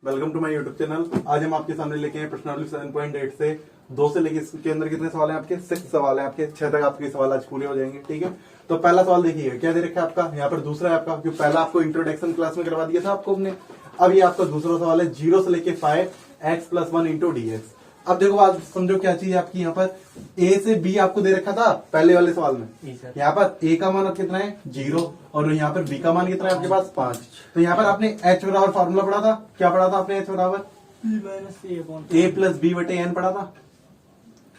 Welcome to my YouTube channel. आज हम आपके सामने लेके आए प्रश्नावली 7.8 से 2 से लेके इसके अंदर कितने सवाल हैं आपके 6 सवाल हैं आपके 6 तक आपके सवाल आज पूरे हो जाएंगे। ठीक है, तो पहला सवाल देखिए क्या दे रखा है आपका यहाँ पर। दूसरा है आपका जो पहला आपको इंट्रोडक्शन क्लास में करवा दिया था आपको हमने। अब ये आपका दूसरा सवाल है 0 से लेके 5x+1 इंटू dx। अब देखो बात समझो क्या चीज है आपकी यहाँ पर a से b आपको दे रखा था पहले वाले सवाल में। यहाँ पर a का मान अब कितना है 0 और यहाँ पर b का मान कितना है आपके पास 5। तो यहाँ पर आपने h बराबर फॉर्मूला पढ़ा था, क्या पढ़ा था आपने h बराबर a प्लस बी बटे एन पढ़ा था।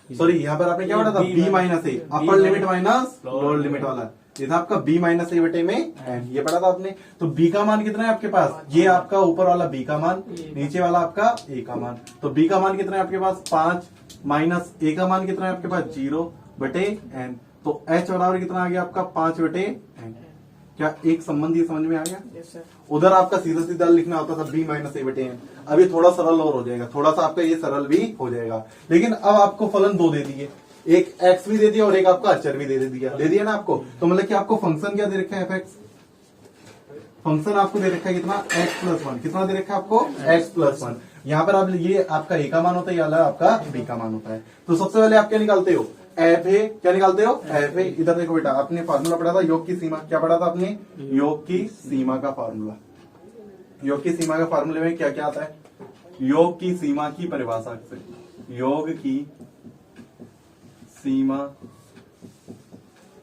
सॉरी यहाँ पर आपने क्या पढ़ा था b minus A, upper limit minus lower limit वाला। ये था आपका b माइनस ए बटे में एन, ये पढ़ा था आपने। तो b का मान कितना है आपके पास, ये आपका ऊपर वाला b का मान, नीचे वाला आपका a का मान। तो b का मान कितना है आपके पास 5 माइनस a का मान कितना है आपके पास 0 बटे n। तो h बराबर कितना आ गया आपका 5 बटे n। क्या एक संबंध ये समझ में आ गया? yes, उधर आपका सीधा सीधा लिखना होता था b माइनस ए बटे एन। अभी थोड़ा सरल और हो जाएगा, थोड़ा सा आपका ये सरल भी हो जाएगा। लेकिन अब आपको फलन दो दे दिए, एक x भी दे दिया और एक आपका अचर भी दे दिया ना आपको। तो मतलब कि आपको फंक्शन क्या दे रखा है fx, फंक्शन आपको दे रखा है कितना x+1, कितना दे रखा है आपको x+1। यहाँ पर आप ये आपका a का मान होता है, ये वाला आपका b का मान होता है। तो सबसे पहले आप क्या निकालते हो fa, क्या निकालते हो fa। इधर देखो बेटा आपने फार्मूला पढ़ा था योग की सीमा, क्या पढ़ा था आपने योग की सीमा का फार्मूला। योग की सीमा का फार्मूले में क्या क्या आता है, योग की सीमा की परिभाषा से, योग की सीमा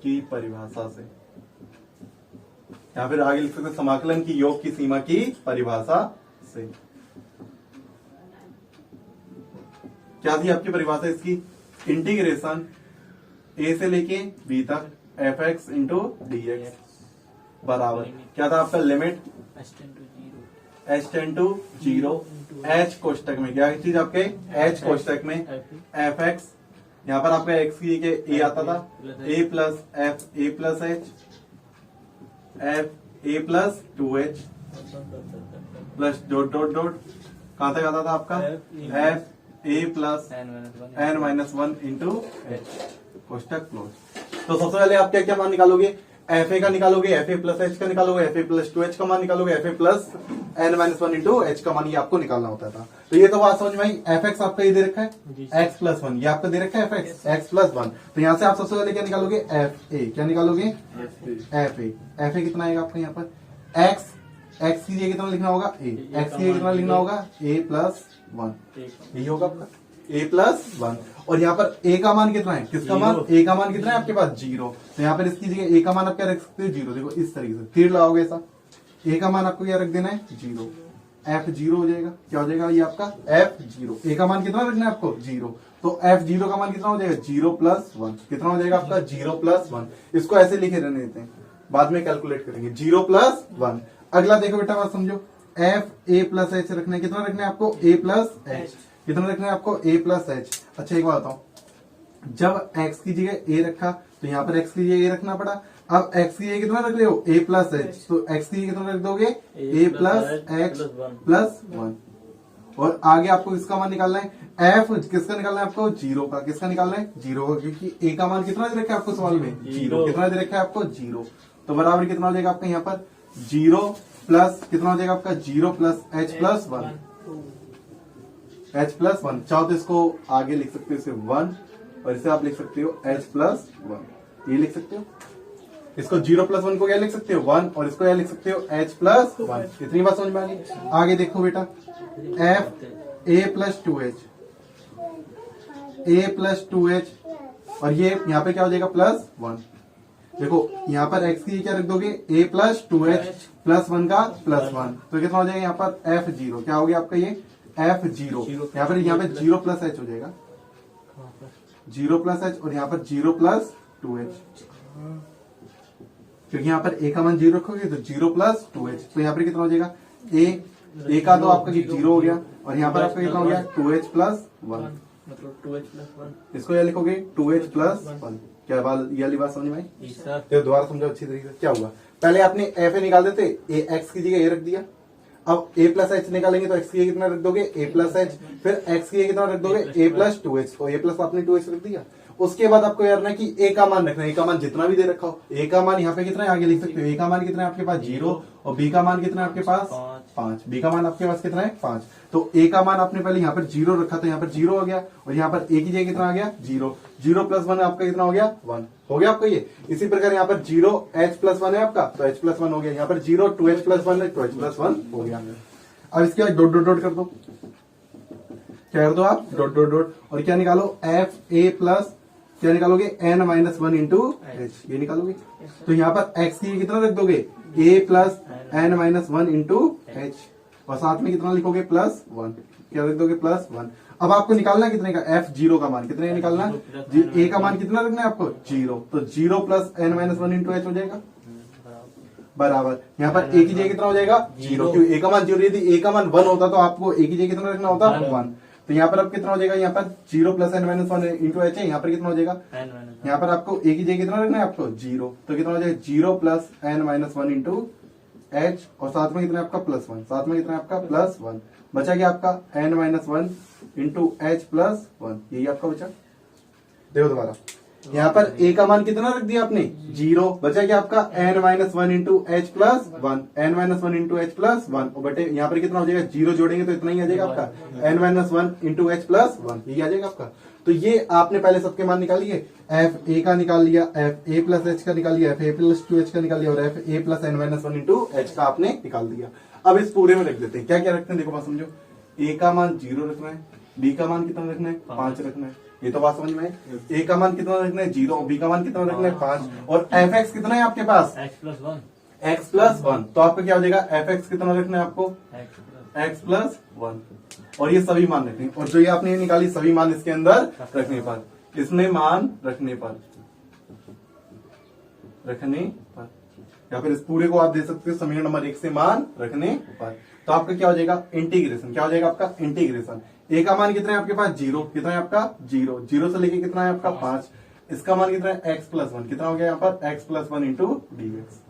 की परिभाषा से, या फिर आगे लिख सकते हैं समाकलन की योग की सीमा की परिभाषा से। क्या थी आपकी परिभाषा इसकी, इंटीग्रेशन a से लेके b तक fx इंटू dx बराबर क्या था आपका limit h tend to 0 h कोष्टक में क्या चीज आपके h कोष्टक में fx, यहाँ पर आपका x की a आता था a plus f a plus h f a plus 2h plus dot dot dot कहां तक आता था आपका f a plus n minus 1 into h कोष्टक क्लोज। तो सबसे पहले आप क्या क्या मान निकालोगे, fa का निकालोगे, fa प्लस h का निकालोगे, fa प्लस 2h का मान निकालोगे, fa plus n minus 1 into h का मान ये आपको निकालना होता था। तो ये तो बात समझ में आई। fx आपका ये दे रखा है x+1, ये आपका दे रखा है fx x+1। तो यहाँ से आप सबसे पहले क्या निकालोगे fa, क्या निकालोगे fa कितना आएगा आपका यहाँ पर x की जगह कितना लिखना होगा a, x की जगह कितना लिखना होगा a प्लस 1, यही होगा आपका a+1। और यहाँ पर a का मान कितना है, किसका मान a का मान कितना है आपके पास 0। तो यहाँ पर इसकी जगह a का मान आप क्या रख सकते हो 0। देखो इस तरीके से तीर लगाओगे ऐसा, a का मान आपको क्या रख देना है 0, f0 हो जाएगा। क्या हो जाएगा ये आपका f0, a का मान कितना रखना है आपको 0। तो f0 का मान कितना हो जाएगा 0+1, कितना हो जाएगा आपका 0+1। इसको ऐसे लिखे रहने देते हैं, बाद में कैलकुलेट करेंगे 0+1। अगला देखो बेटा बात समझो, f a प्लस h रखना है, कितना रखना है आपको a प्लस h, कितना रखना है आपको a प्लस h। अच्छा एक बात बताओ, जब x की जगह a रखा तो यहाँ पर x की जगह a रखना पड़ा। अब x की जगह कितना रख रहे हो a प्लस h, तो x की जगह कितना रख दोगे a प्लस h प्लस 1। और आगे आपको इसका मान निकालना है f, किसका निकालना है आपको 0 का, किसका निकालना है 0 का, क्योंकि a का मान कितना दे रखा है आपको सवाल में 0, कितना दे रखा है आपको 0। तो बराबर कितना हो जाएगा आपका यहाँ पर 0 प्लस कितना हो जाएगा आपका 0 plus h plus 1, h plus 1। चाहो तो इसको आगे लिख सकते हो इसे 1 और इसे आप लिख सकते हो h प्लस 1, ये लिख सकते हो। इसको 0+1 को क्या लिख सकते हो 1 और इसको क्या लिख सकते हो h प्लस 1। इतनी बात समझ में आ गई। आगे देखो बेटा f a plus 2h, a plus 2h और ये यहाँ पे क्या हो जाएगा प्लस 1। देखो यहाँ पर x की क्या रख दोगे a प्लस 2h प्लस 1 का प्लस 1, तो कितना हो जाएगा यहाँ पर f0, क्या हो गया आपका ये f0। यहाँ पर 0 प्लस h हो जाएगा 0 प्लस h और यहाँ पर 0 प्लस 2h, क्योंकि यहाँ पर a का मान 0 रखोगे तो 0 प्लस 2h। तो यहाँ पर कितना हो जाएगा a का तो आपका 0 हो गया और यहाँ पर आपका कितना हो गया 2h प्लस 1, मतलब 2h प्लस 1। इसको क्या लिखोगे 2h प्लस 1। क्या बात ये वाली बात समझ में आई? तो दोबारा समझो अच्छी तरीके से। क्या हुआ, पहले आपने fa निकाल देते, a x की जगह a रख दिया। अब a प्लस h निकालेंगे तो x की जगह कितना रख दोगे a प्लस h, फिर x की जगह कितना रख दोगे a प्लस 2h, तो a प्लस आपने 2h रख दिया। उसके बाद आपको यार ना कि a का मान रखना है, a का मान जितना भी दे रखा हो, a का मान यहाँ पे कितना है आगे लिख सकते हो, a का मान कितना है आपके पास 0 और b का मान कितना है आपके पास 5, बी का मान आपके पास कितना है 5। तो ए का मान आपने पहले यहाँ पर 0 रखा था, यहाँ पर 0 हो गया, और यहाँ पर ए की जगह कितना आ गया 0, 0 प्लस 1 आपका कितना हो गया 1 हो गया आपका ये। इसी प्रकार यहाँ पर 0 h प्लस 1 है आपका, तो h प्लस 1 हो गया, यहाँ पर 0 2h प्लस 1 है, 2h प्लस 1 हो गया। अब इसके बाद डॉट डॉट डॉट कर दो, क्या कर दो आप डॉट डॉट डॉट, और क्या निकालो एफ ए प्लस क्या निकालोगे n माइनस 1 इंटू एच, ये निकालोगे। तो यहाँ पर x की कितना रख दोगे a plus n minus 1 into H, और साथ में कितना लिखोगे प्लस 1, क्या रख दोगे प्लस 1। अब आपको निकालना कितने का f0 का मान, कितने का निकालना a का मान कितना रखना है आपको 0, तो 0 plus n minus 1 into H हो जाएगा बराबर, यहाँ पर a की जगह कितना हो जाएगा 0, क्योंकि a का मान 0, यदि a का मान 1 होता तो आपको a की जगह कितना रखना होता 1। तो यहाँ पर अब कितना हो जाएगा, यहाँ पर 0 plus n minus 1 into H है, यहाँ पर कितना हो जाएगा यहाँ पर आपको a की जगह कितना रखना है आपको 0, तो कितना हो जाएगा 0 plus n minus 1 into H, और साथ में कितना है आपका प्लस 1, साथ में कितना है आपका प्लस 1, बचा क्या आपका n minus 1 into H plus 1, यही आपका बचा। देखो दोबारा, यहाँ पर a का मान कितना रख दिया आपने 0, बचा क्या आपका n minus 1 into H plus 1, n minus 1 into H plus 1, और बटे यहाँ पर कितना हो जाएगा 0 जोड़ेंगे तो इतना ही आ जाएगा आपका n minus 1 into H plus 1, यही आ जाएगा आपका। तो ये आपने पहले सबके मान निकाल लिए, एफ ए का निकाल लिया, एफ ए प्लस एच का निकाल लिया, एफ ए प्लस 2h का निकाल लिया, और F A plus n minus 1 into h का आपने निकाल दिया। अब इस पूरे में रख देते हैं, क्या क्या रखते हैं देखो बात समझो, ए का मान 0 रखना है, बी का मान कितना रखना है 5 रखना है, ये तो बात समझ में है। ए का मान कितना रखना है 0, बी का मान कितना रखना है 5, और एफ एक्स कितना है आपके पास x प्लस 1, तो आपका क्या हो जाएगा एफ एक्स कितना रखना है आपको x प्लस 1, और ये सभी मान रखने, और जो ये आपने ये निकाली सभी मान इसके अंदर रखने पर, इसमें मान रखने पर या फिर इस पूरे को आप दे सकते हो समीकरण नंबर 1 से मान रखने पर। तो आपका क्या हो जाएगा इंटीग्रेशन, क्या हो जाएगा आपका इंटीग्रेशन। ए का मान कितना है आपके पास 0, कितना है आपका 0, 0 से लेके कितना है आपका 5, इसका मान कितना है x प्लस 1, कितना हो गया यहाँ पर x plus 1 into D x,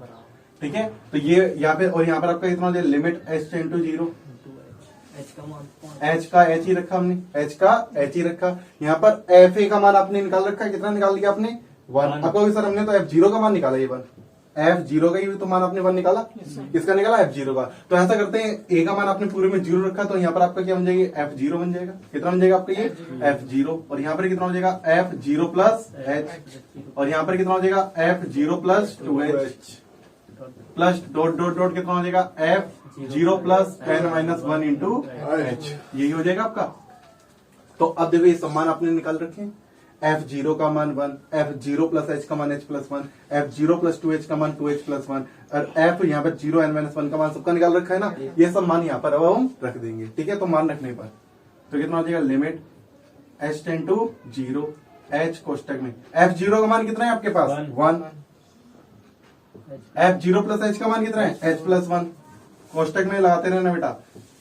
ठीक है। तो ये यहाँ पे, और यहाँ पर आपका कितना हो जाएगा लिमिट h इंटू 0, h का h ही रखा हमने, h का h ही रखा। यहाँ पर एफ ए का मान आपने निकाल रखा है, कितना निकाल दिया आपने 1। अब सर हमने तो f0 का मान निकाला, ये 1 f0 का ही तो मान आपने 1 निकाला, किसका निकाला f0 का। तो ऐसा करते हैं a का मान आपने पूरे में 0 रखा, तो यहाँ पर आपका क्या बन जाएगा f0 बन जाएगा, कितना बन जाएगा आपका ये f0, और यहाँ पर कितना हो जाएगा f0 प्लस h, और यहाँ पर कितना हो जाएगा f0 plus 2h plus dot dot dot कितना हो जाएगा f0 plus n minus 1 into h, यही हो जाएगा आपका। तो अब देखो ये सम्मान आपने निकाल रखे हैं, f0 का मान 1, f0 प्लस h का मान h plus 1, f0 plus 2h का मान 2h प्लस 1, और f यहाँ पर 0 n माइनस 1 का मान सबका निकाल रखा है ना, ये सब मान यहाँ पर अब हम रख देंगे, ठीक है। तो मान रखने पर तो कितना हो जाएगा limit h tend to 0 h कोष्टक में f0 का मान कितना है आपके पास 1, f0 प्लस h का मान कितना है h प्लस 1, कोष्टक में लगाते रहना बेटा,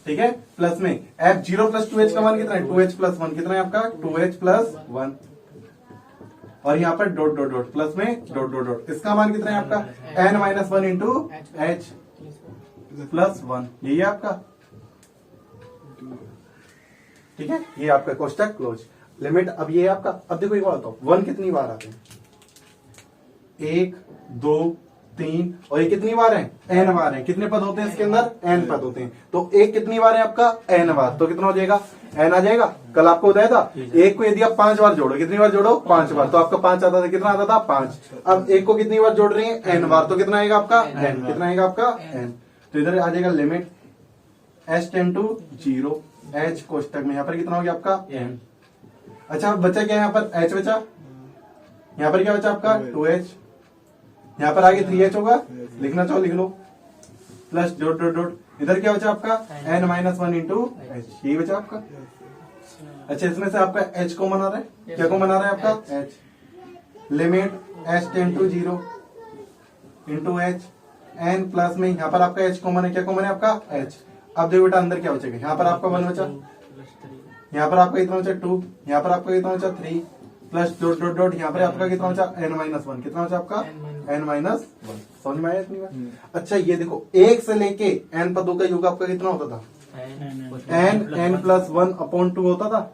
ठीक है। प्लस में f0 प्लस 2h का मान कितना है 2h प्लस 1, कितना है आपका 2h प्लस 1, और यहाँ पर डॉट डॉट डॉट प्लस में डॉट डॉट डॉट, इसका मान कितना है आपका n minus 1 into H plus 1, यही है आपका, ठीक है। ये आपका कोष्टक क्लोज लिमिट। अब ये आपका, अब देखो एक बात बताओ 1 कितनी बार आते हैं 1 2 3, और ये कितनी बार है n बार है, कितने पद होते हैं इसके अंदर n पद होते हैं, तो एक कितनी बार है आपका n बार, तो कितना हो जाएगा n आ जाएगा। कल आपको बताया था एक को यदि आप 5 बार जोड़ो, कितनी बार जोड़ो 5 बार, तो आपका 5 आता था, कितना आता था 5। अब एक को कितनी बार जोड़ रहे हैं n बार, तो कितना आएगा आपका n, कितना आएगा आपका n। तो इधर आ जाएगा limit h tend to 0 h कोष्टक में, यहाँ पर कितना हो गया आपका n। अच्छा बचा क्या यहाँ पर h बचा, यहाँ पर क्या बचा आपका 2h, यहाँ पर आगे 3h होगा, लिखना चाहो लिख लो, प्लस डॉट डॉट डॉट, इधर क्या बचा आपका n माइनस 1 इंटू h, यही बचा आपका। अच्छा इसमें से आपका h को मना रहा है, क्या को मना रहा है आपका h, limit h tend to 0 into h n plus में, यहाँ पर आपका h कॉमन है, क्या कॉमन है आपका h। अब देखो बेटा अंदर क्या बचेगा, यहाँ पर आपका 1 बचा, यहाँ पर आपका कितना बचा 2, यहाँ पर आपका कितना बचा 3, प्लस डॉट डॉट डॉट, यहाँ पर आपका कितना बचा n माइनस 1, कितना बचा आपका n माइनस 1, समझ में आया इतनी बार। अच्छा ये देखो 1 से लेके n पदों का योग आपका कितना होता था n प्लस 1 अपॉन 2 होता था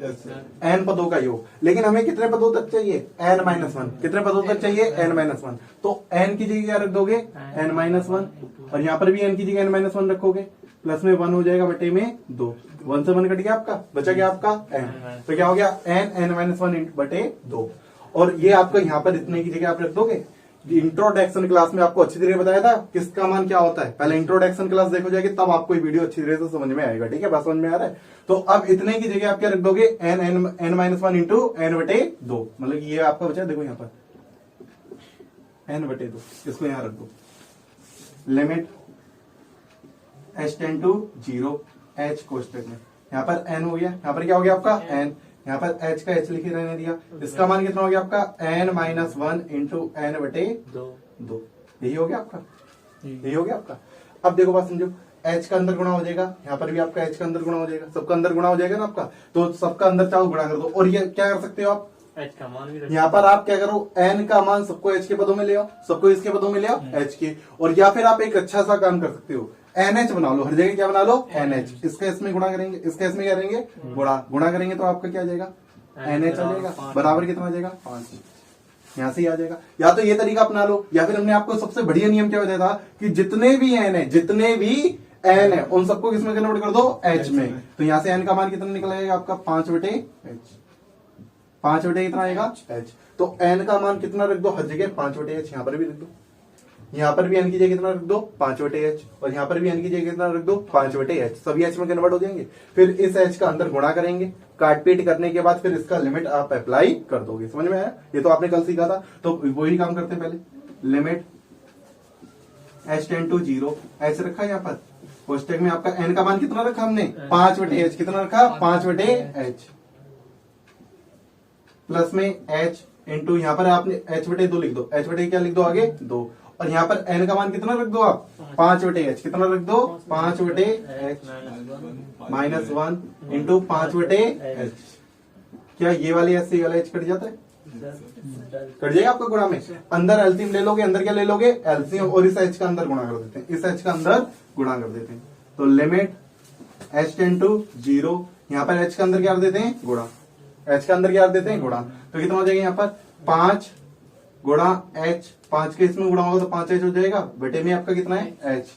n पदों का योग, लेकिन हमें कितने पदों तक चाहिए n माइनस 1, कितने पदों तक चाहिए n माइनस 1, तो n की जगह क्या रख दोगे n माइनस 1, और यहाँ पर भी n की जगह n माइनस 1 रखोगे, प्लस में 1 हो जाएगा बटे में 2, 1 से 1 कट गया आपका, बचा गया आपका n, तो क्या हो गया n-1 बटे 2। और ये आपका यहाँ पर इतने की जगह आप रख दोगे। इंट्रोडक्शन क्लास में आपको अच्छी तरह बताया था किसका मान क्या होता है, पहले इंट्रोडक्शन क्लास देखो जाएगी तब आपको ये वीडियो अच्छी तरह से समझ में आएगा। ठीक है, बात समझ में आ रहा है। तो अब इतने की जगह आप क्या रख दोगे n-1 इंटू n बटे 2, मतलब ये आपका बचा देखो यहाँ पर n बटे 2, इसको यहाँ रख दो। Limit h tend to 0 h कोष्टक में, यहाँ पर n हो गया, यहाँ पर क्या हो गया आपका n, यहाँ पर h का h लिखे रहने दिया, इसका मान कितना हो गया आपका n-1 इंटू n बटे 2, यही हो गया आपका, यही हो गया आपका। अब देखो बात समझो, h का अंदर गुणा हो जाएगा, यहाँ पर भी आपका h का अंदर गुणा हो जाएगा, सबका अंदर गुणा हो जाएगा ना आपका, तो सबका अंदर चाहो गुणा कर दो। और ये क्या कर सकते हो आप, h का मान भी यहाँ पर आप क्या करो n का मान सबको h के पदों में ले आओ, सबको इसके पदों में ले आओ h के, और या फिर आप एक अच्छा सा काम कर सकते हो NH बना लो, हर जगह क्या बना लो NH, इसका इसमें गुणा करेंगे, इसका इसमें क्या करेंगे गुणा करेंगे, तो आपका क्या आ जाएगा NH आ जाएगा, बराबर कितना आ जाएगा 5, यहाँ से ही आ जाएगा। या तो ये तरीका अपना लो, या फिर हमने आपको सबसे बढ़िया नियम क्या बताया था कि जितने भी n है, जितने भी n है उन सबको किसमें कन्वर्ट कर दो h में, तो यहाँ से n का मान कितना निकल आएगा आपका 5 बटे h, 5 बटे कितना आएगा h, तो n का मान कितना रख दो हर जगह 5 बटे h, यहाँ पर भी रख दो, यहाँ पर भी n की जगह कितना रख दो 5 बटे h, और यहाँ पर भी n की जगह कितना रख दो 5 बटे h, सभी h में कन्वर्ट हो जाएंगे। फिर इस h का अंदर गुणा करेंगे, काट पीट करने के बाद फिर इसका लिमिट आप अप्लाई कर दोगे। समझ में आया, ये तो आपने कल सीखा था, तो वही काम करते हैं पहले। Limit h tend to 0 h रखा यहाँ पर, कोष्टक में आपका n का मान कितना रखा हमने 5 बटे h, कितना रखा 5 बटे h, प्लस में h इंटू यहाँ पर आपने h बटे 2 लिख दो, h बटे क्या लिख दो आगे 2, और यहाँ पर n का मान कितना रख दो आप 5 बटे h, कितना रख दो 5 बटे h माइनस 1 इंटू 5 बटे h। क्या ये वाली h से ये वाला h कट जाता है, कट जाएगा आपका गुणा में, अंदर एलसीएम ले लोगे, अंदर क्या ले लोगे एलसीएम, और इस h का अंदर गुणा कर देते हैं, इस h का अंदर गुणा कर देते हैं। तो लिमिट h टेंड टू 0, यहाँ पर h का अंदर क्या कर देते हैं गुणा, h का अंदर क्या कर देते हैं गुणा, तो कितना हो जाएगा यहाँ पर 5 गुणा h, 5 के इसमें गुणा होगा तो 5h हो जाएगा, बटे में आपका कितना है h,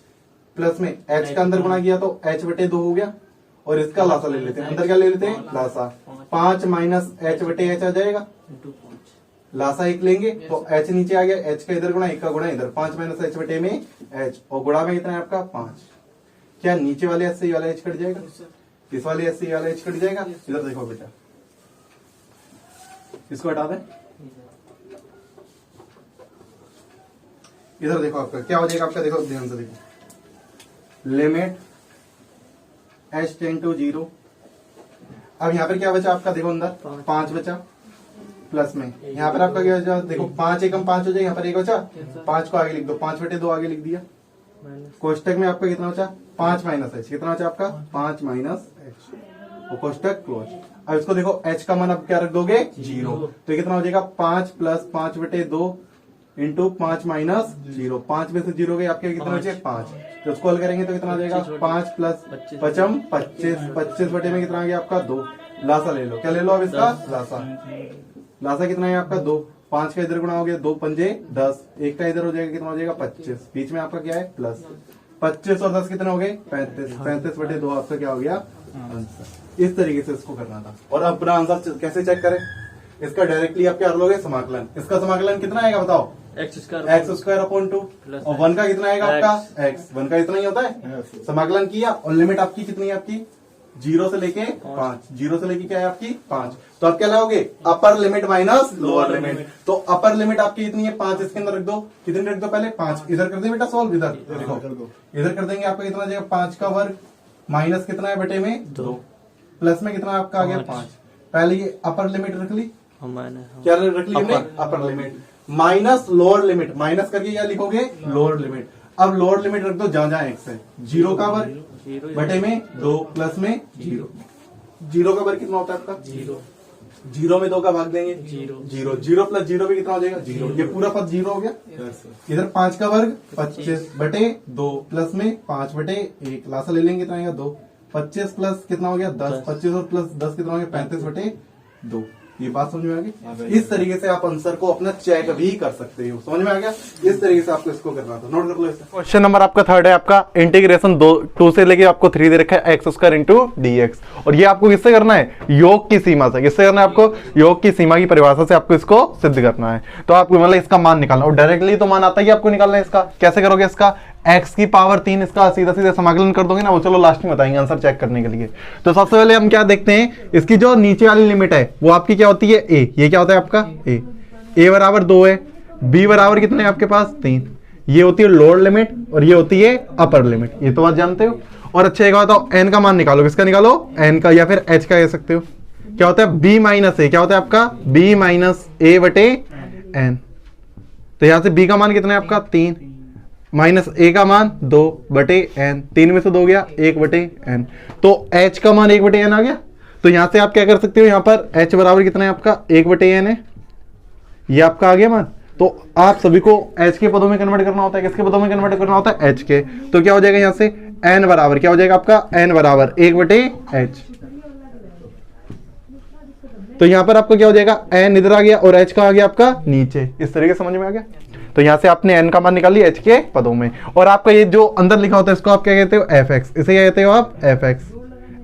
प्लस में h का अंदर गुणा किया तो h बटे 2 हो गया, और इसका लासा ले लेते हैं, अंदर क्या ले लेते हैं लासा, 5 माइनस h बटे h आ जाएगा, लासा 1 लेंगे तो h नीचे आ गया, h का इधर गुणा 1 का गुणा इधर, 5 माइनस h बटे में h, और गुणा में कितना है आपका 5। क्या नीचे वाले h से ये वाला h कट जाएगा, इस वाले h से ये वाला h कट जाएगा, इधर देखो बेटा, इसको हटा दें, इधर देखो आपका क्या हो जाएगा, आपका देखो ध्यान से देखो, लिमिट h टेंड टू 0, अब यहाँ पर क्या बचा आपका देखो अंदर 5 बचा, प्लस में यहाँ पर आपका क्या बचा देखो 5 एकम 5 हो जाए, यहाँ पर 1 बचा, 5 को आगे लिख दो, 5 बटे 2 आगे लिख दिया, कोष्टक में आपका कितना बचा 5 माइनस h, कितना बचा आपका 5 माइनस h, वो कोष्टक क्लोज। अब इसको देखो h का मान अब क्या रख दोगे 0, तो ये कितना हो जाएगा 5 प्लस 5 बटे 2 इंटू 5 माइनस 0, 5 में से 0 गए आपके कितना बचे 5, तो उसको हल करेंगे तो कितना हो जाएगा 5 प्लस 5 25 बटे में कितना आ गया आपका 2, लासा ले लो, क्या ले लो अब इसका लासा, लासा कितना है आपका 2, 5 का इधर गुणा हो गया 2 पंजे 10, 1 का इधर हो जाएगा कितना हो जाएगा 25, बीच में आपका क्या है प्लस, 25 और 10 कितना हो गए 35, 35 बटे 2 आपका क्या हो गया आंसर। इस तरीके से इसको करना था। और अब अपना आंसर कैसे चेक करें, इसका डायरेक्टली आप क्या कर लोगे समाकलन, इसका समाकलन कितना आएगा बताओ x स्क्वायर अपॉन 2, और 1 का कितना आएगा आपका x, 1 का इतना ही होता है, समाकलन किया और लिमिट आपकी कितनी है आपकी 0 से लेके 5, 0 से लेके क्या है आपकी 5, तो आप क्या लाओगे अपर लिमिट माइनस लोअर लिमिट, तो अपर लिमिट आपकी कितनी है 5, इसके अंदर रख दो, कितनी रख दो पहले 5, इधर कर दे बेटा सॉल्व, इधर देखो इधर कर देंगे आपका कितना आ जाएगा 5 का वर्ग माइनस कितना है बटे में 2, प्लस में कितना आपका आ गया 5, पहले ये अपर लिमिट रख ली, क्या रख ली हमने अपर limit, minus lower limit, minus करके क्या लिखोगे लोअर लिमिट, अब लोअर लिमिट रख दो जहां जहां x है, 0 का वर्ग बटे में 2 प्लस में 0, 0 का वर्ग कितना होता है आपका 0 में 2 का भाग देंगे 0, 0 प्लस 0 भी कितना हो जाएगा 0, ये पूरा पद 0 हो गया, इधर 5 का वर्ग 25 बटे 2 प्लस में 5 बटे 1, लासा ले लेंगे कितना आएगा 2, 25 प्लस कितना हो गया 10, 25 और प्लस 10 कितना हो गया 35 बटे 2, ये बात समझ में आ गई। इस तरीके से आप आंसर को अपना चेक भी कर सकते हो। समझ में आ गया? इस तरीके से आपको इसको करना था। नोट कर लो इसे। क्वेश्चन नंबर आपका थर्ड है, आपका इंटीग्रेशन 2 से लेके आपको 3 दे रखा है एक्स स्क्वायर इंटू dx, और ये आपको किससे करना है? योग की सीमा से। किससे करना है आपको? योग की सीमा की परिभाषा से आपको इसको सिद्ध करना है। तो आपको मतलब इसका मान निकालना, और डायरेक्टली तो मान आता है, आपको निकालना है इसका। कैसे करोगे इसका? x की पावर 3 इसका सीधा सीधा समाकलन कर दोगे ना, वो चलो लास्ट में बताएंगे आंसर चेक करने के लिए। तो सबसे पहले हम क्या देखते हैं, इसकी जो नीचे वाली लिमिट है वो आपकी क्या होती है? a। ये क्या होता है आपका? a बराबर 2 है, b बराबर कितने हैं आपके पास? 3। ये होती है लोअर लिमिट और ये होती है अपर लिमिट, ये तो बात जानते हो। और अच्छा एक बताओ, n का मान निकालो। किसका निकालो? n का, या फिर h का कह सकते हो। क्या होता है? b minus a। क्या होता है आपका? b माइनस a बटे n। तो यहां से b का मान कितना है आपका? 3 माइनस a का मान 2 बटे n। 3 में से 2 गया 1 बटे n। तो h का मान 1 बटे n आ गया। तो यहां से आप क्या कर सकते हो, यहां पर h बराबर कितना है आपका? 1 बटे n है, ये आपका आ गया मान। तो आप सभी को h के पदों में कन्वर्ट करना होता है। किसके पदों में कन्वर्ट करना होता है? h के। तो क्या हो जाएगा यहां से? n बराबर क्या हो जाएगा आपका? n बराबर 1 बटे h। तो यहां पर आपको क्या हो जाएगा? n इधर आ गया और h का आ गया आपका नीचे। इस तरीके से समझ में आ गया। तो यहां से आपने n का मान निकाल लिया h के पदों में, और आपका ये जो अंदर लिखा होता है इसको आप क्या कहते हो? fx। इसे क्या कहते हो आप? fx।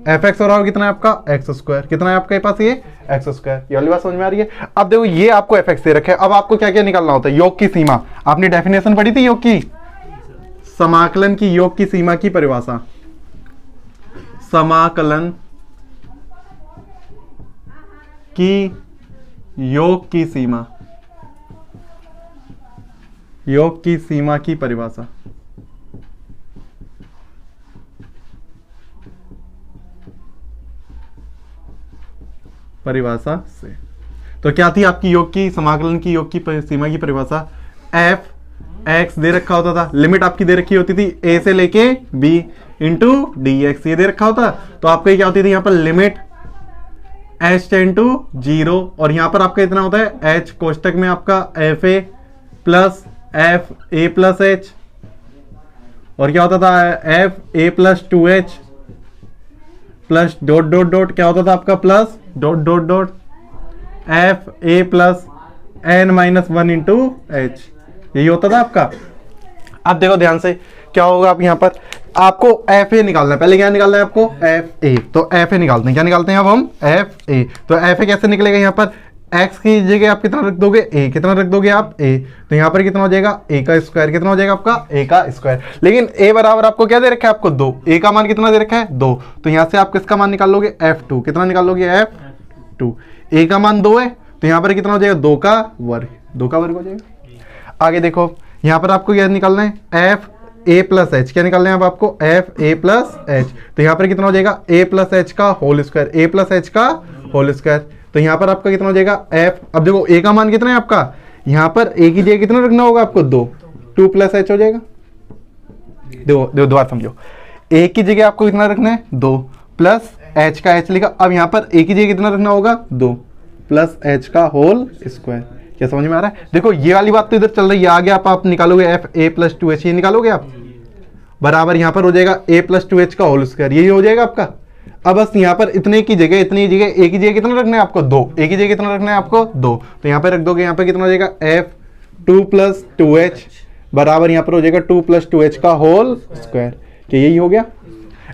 fx बराबर कितना है आपका? X square. कितना है आपके पास? ये एक्स स्क्वायर। ये वाली बात समझ में आ रही है? अब देखो ये आपको fx दे रखा है। अब आपको क्या क्या निकालना होता है? योग की सीमा। आपने डेफिनेशन पढ़ी थी योग की, समाकलन की, योग की सीमा की परिभाषा। समाकलन की योग की सीमा, योग की सीमा की परिभाषा। परिभाषा से तो क्या थी आपकी योग की, समाकलन की योग की सीमा की परिभाषा? f x दे रखा होता था, लिमिट आपकी दे रखी होती थी a से लेके b इंटू dx, ये दे रखा होता। तो आपका क्या होती थी यहाँ पर? लिमिट h टेंड टू 0, और यहाँ पर आपका इतना होता है h कोष्टक में आपका F A plus F A plus H, और क्या होता था? F A plus 2h plus dot dot dot क्या होता था आपका? Plus dot dot dot F ए plus n minus 1 into H, यही होता था आपका। अब देखो ध्यान से क्या होगा, आप यहाँ पर आपको एफ ए निकालना है। पहले क्या निकालना है आपको? F A. तो एफ ए निकालते हैं। क्या निकालते हैं अब हम? F A. तो एफ ए कैसे निकलेगा? यहाँ पर x की जगह आप कितना रख दोगे? a। कितना रख दोगे आप? a। तो यहाँ पर कितना हो जाएगा? a का स्क्वायर। कितना हो जाएगा आपका? a का स्क्वायर। लेकिन a बराबर आपको क्या दे रखा है? आपको 2। a का मान कितना दे रखा है? 2। तो यहाँ से आप किसका मान निकाल लोगे? f2। कितना निकाल लोगे? f2। a का मान 2 है, तो यहाँ पर कितना हो जाएगा? 2 का वर्ग। 2 का वर्ग हो जाएगा। आगे देखो यहाँ पर आपको क्या निकालना है? एफ ए प्लस एच। क्या निकालना है अब आपको? F A plus H. तो यहाँ पर कितना हो जाएगा? ए प्लस एच का होल स्क्वायर। ए प्लस एच का होल स्क्वायर। तो यहाँ पर आपका कितना हो जाएगा? एफ। अब देखो ए का मान कितना है आपका? यहाँ पर ए की जगह कितना रखना होगा आपको? 2 प्लस एच हो जाएगा। देखो दोबारा समझो, ए की जगह आपको कितना रखना है? 2 प्लस एच का एच लिखा। अब यहाँ पर ए की जगह कितना रखना होगा? 2 प्लस एच का होल स्क्वायर। क्या समझ में आ रहा है? देखो ये वाली बात तो इधर चल रही है, आगे आप निकालोगे एफ ए प्लस 2h, ये निकालोगे आप बराबर यहाँ पर हो जाएगा a प्लस 2h का होल स्क्वायर, यही हो जाएगा आपका। अब बस यहाँ पर इतने की जगह, इतनी जगह a की जगह कितना रखना है आपको? 2। a की जगह कितना रखना है आपको? 2। तो यहाँ पे रख दोगे, यहाँ पे कितना हो जाएगा? f 2 प्लस 2h बराबर यहाँ पर हो जाएगा 2 प्लस 2h का होल स्क्वायर। क्या यही हो गया?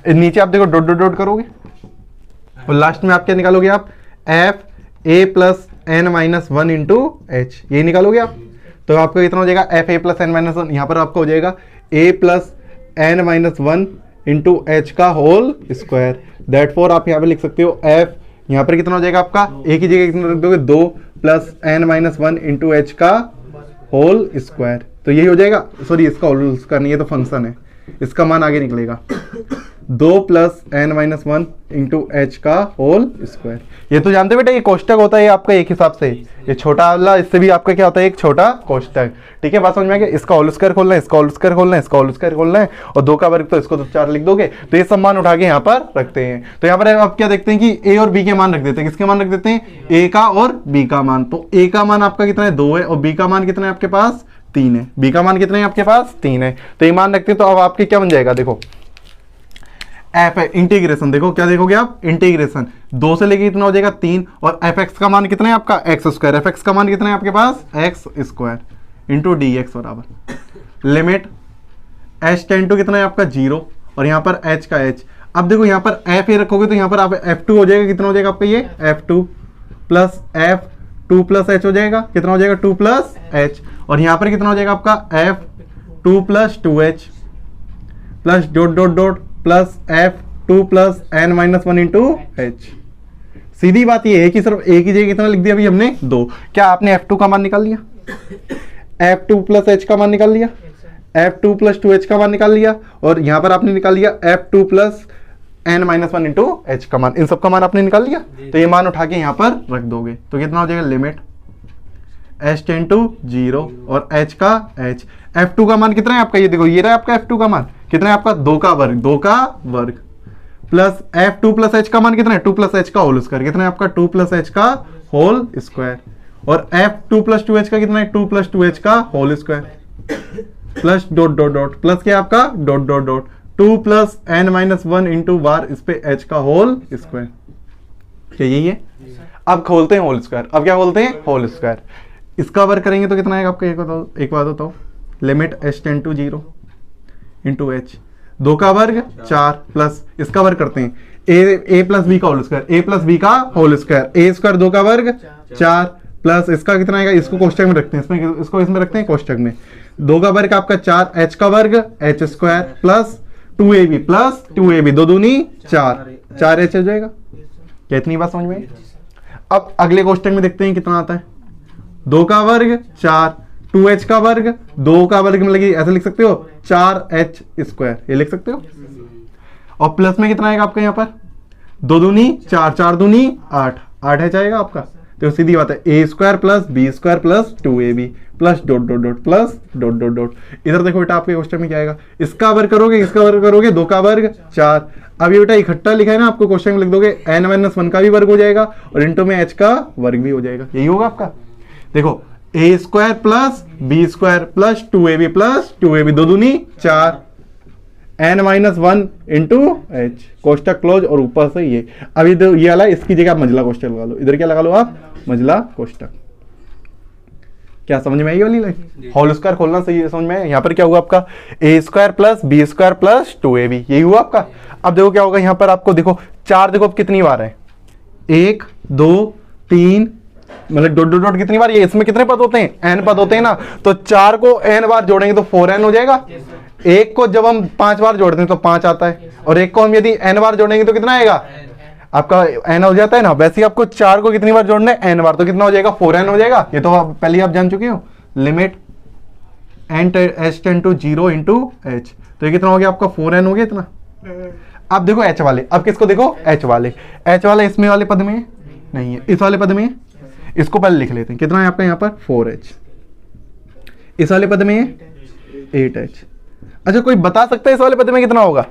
नीचे आप देखो डॉट डॉट डॉट करोगे और लास्ट में आप क्या निकालोगे? आप f a plus n minus 1 into H, यही निकालोगे आप। तो आपको कितना हो जाएगा? एफ ए प्लस एन माइनस 1। यहाँ पर आपको हो जाएगा a plus n minus 1 into h का होल स्क्वायर। दैट फोर आप यहाँ पे लिख सकते हो f, यहाँ पर कितना हो जाएगा आपका? a की जगह कितना रख दोगे? 2 plus n minus 1 into h का होल स्क्वायर। तो यही हो जाएगा। सॉरी, इसका होल स्क्वायर नहीं, ये तो फंक्शन है, इसका मान आगे निकलेगा 2 plus n minus 1 into h का होल स्क्वायर। ये तो जानते बेटा, ये कोष्टक होता है आपका एक हिसाब से, ये छोटा वाला इससे भी आपका क्या होता है? एक छोटा कोष्टक। ठीक है, बात समझ में आ गया? इसका होल स्क्वायर खोलना है, इसका होल स्क्वायर खोलना है, इसका होल स्क्वायर खोलना है, और 2 का वर्ग तो इसको तो 4 लिख दोगे। तो ये सब मान उठा के यहाँ पर रखते हैं। तो यहाँ पर आप क्या देखते हैं कि a और b के मान रख देते हैं। किसके मान रख देते हैं? a का और b का मान। तो a का मान आपका कितना है? 2 है, और b का मान कितना है आपके पास? 3 है। b का मान कितना है आपके पास? 3 है। तो ये मान रखते हैं। तो अब आपके क्या बन जाएगा? देखो एफ इंटीग्रेशन, देखो क्या देखोगे आप, इंटीग्रेशन 2 से लेके कितना हो जाएगा 3, और एफ एक्स का मान कितना है आपका एक्स स्क्वायर, एफ एक्स का मान कितना है आपके पास X square into D X बराबर लिमिट एच टेन टू कितना है आपका 0 और यहाँ पर एच का एच। अब देखो यहाँ पर एफ ए रखोगे तो यहाँ पर आप F2 हो जाएगा, कितना हो जाएगा आपका ये F2 plus F2 plus H हो जाएगा, कितना हो जाएगा 2 प्लस एच, और यहाँ पर कितना हो जाएगा आपका F2 plus 2H plus dot dot dot plus F2 plus n minus 1 into H. सीधी बात ये है कि सिर्फ एक ही जगह कितना लिख दिया अभी हमने 2। क्या आपने F2 का मान निकाल लिया, F2 प्लस एच का मान निकाल लिया, F2 प्लस 2H का मान निकाल लिया, और यहाँ पर आपने निकाल लिया F2 plus n minus 1 into h का मान, इन सब का मान आपने निकाल लिया। तो ये मान उठा के यहाँ पर रख दोगे तो कितना हो जाएगा लिमिट h टेन टू 0 और h का h। F2 का मान कितना है आपका, ये देखो ये रहा आपका F2 का मान कितना है आपका 2 का वर्ग प्लस F2 प्लस h का मान कितना है 2 प्लस h का होल स्क्वायर, कितना है आपका 2 प्लस h का होल स्क्वायर, और F2 प्लस 2h का कितना है 2 प्लस 2h का whole square plus dot dot dot plus क्या आपका dot dot dot 2 plus n minus 1 into बार इस पे h का होल स्क्वायर। क्या यही है? अब खोलते हैं होल स्क्वायर, अब क्या खोलते हैं होल स्क्वायर, इसका वर्ग करेंगे तो कितना आएगा आपका, एक बात बताओ limit h tends to 0 into h, 2 का वर्ग 4 प्लस इसका वर्ग करते हैं a प्लस बी का whole square, a plus b का होल स्क्वायर, a स्क्वायर 2 का वर्ग 4 प्लस इसका कितना आएगा, इसको कोष्टक में रखते हैं, इसको इसमें रखते हैं कोष्टक में, 2 का वर्ग आपका 4 h का वर्ग h square plus 2ab plus 2ab 2 दूनी 4h हो जाएगा। क्या इतनी बात समझ में आई? अब अगले कोष्टक में देखते हैं कितना आता है, 2 का वर्ग 4 2h का वर्ग 2 का वर्ग में लगी ऐसे लिख सकते हो 4h स्क्वायर, ये लिख सकते हो, और प्लस में कितना आएगा आपका यहाँ पर 2 दूनी 4 4 दूनी 8h आएगा आपका। तो सीधी बात है a square plus B square plus 2ab plus dot dot dot plus dot dot dot. इधर देखो बेटा आपके क्वेश्चन में क्या आएगा, इसका वर्ग करोगे इसका वर्ग करोगे 2 का वर्ग 4, अब ये बेटा इकट्ठा लिखा है ना आपको क्वेश्चन में लिख दोगे n माइनस 1 का भी वर्ग हो जाएगा और इंटू में h का वर्ग भी हो जाएगा, यही होगा आपका। देखो a square plus B square plus 2ab 2 दूनी 4 n माइनस 1 इंटू एच, कोष्टक क्लोज, और ऊपर से ये अभी ये वाला इसकी जगह आप मंझला कोष्टक लगा लो, इधर क्या लगा लो आप मंझला कोष्टक। क्या समझ में आई वाली लाइन? होल स्क्वायर खोलना सही समझ में आया। यहाँ पर क्या हुआ आपका a square plus B square plus 2ab, यही हुआ आपका। अब देखो क्या होगा यहाँ पर आपको, देखो 4 देखो अब कितनी बार है 1 2 3 मतलब डॉट डॉट डॉट कितनी बार, ये इसमें कितने पद होते हैं n पद होते हैं ना, तो 4 को n बार जोड़ेंगे तो 4n हो जाएगा, 1 को जब हम 5 बार जोड़ते हैं तो 5 आता है, और 1 को हम यदि n बार जोड़ेंगे तो कितना आएगा आपका n हो जाता है ना। वैसे ही आपको 4 को कितनी बार जोड़ना है n बार, तो कितना हो जाएगा 4n हो जाएगा, ये तो पहले आप जान चुके हो limit h tends to 0 into h, तो ये कितना हो गया आपका 4n हो गया इतना। अब देखो h वाले, अब किसको देखो h वाले इसमें वाले पद में नहीं है, इस वाले पद में, इसको पहले लिख लेते हैं कितना है आपका यहाँ पर 4h, इस वाले पद में 8h। अच्छा कोई बता सकता है इस वाले पद में कितना होगा?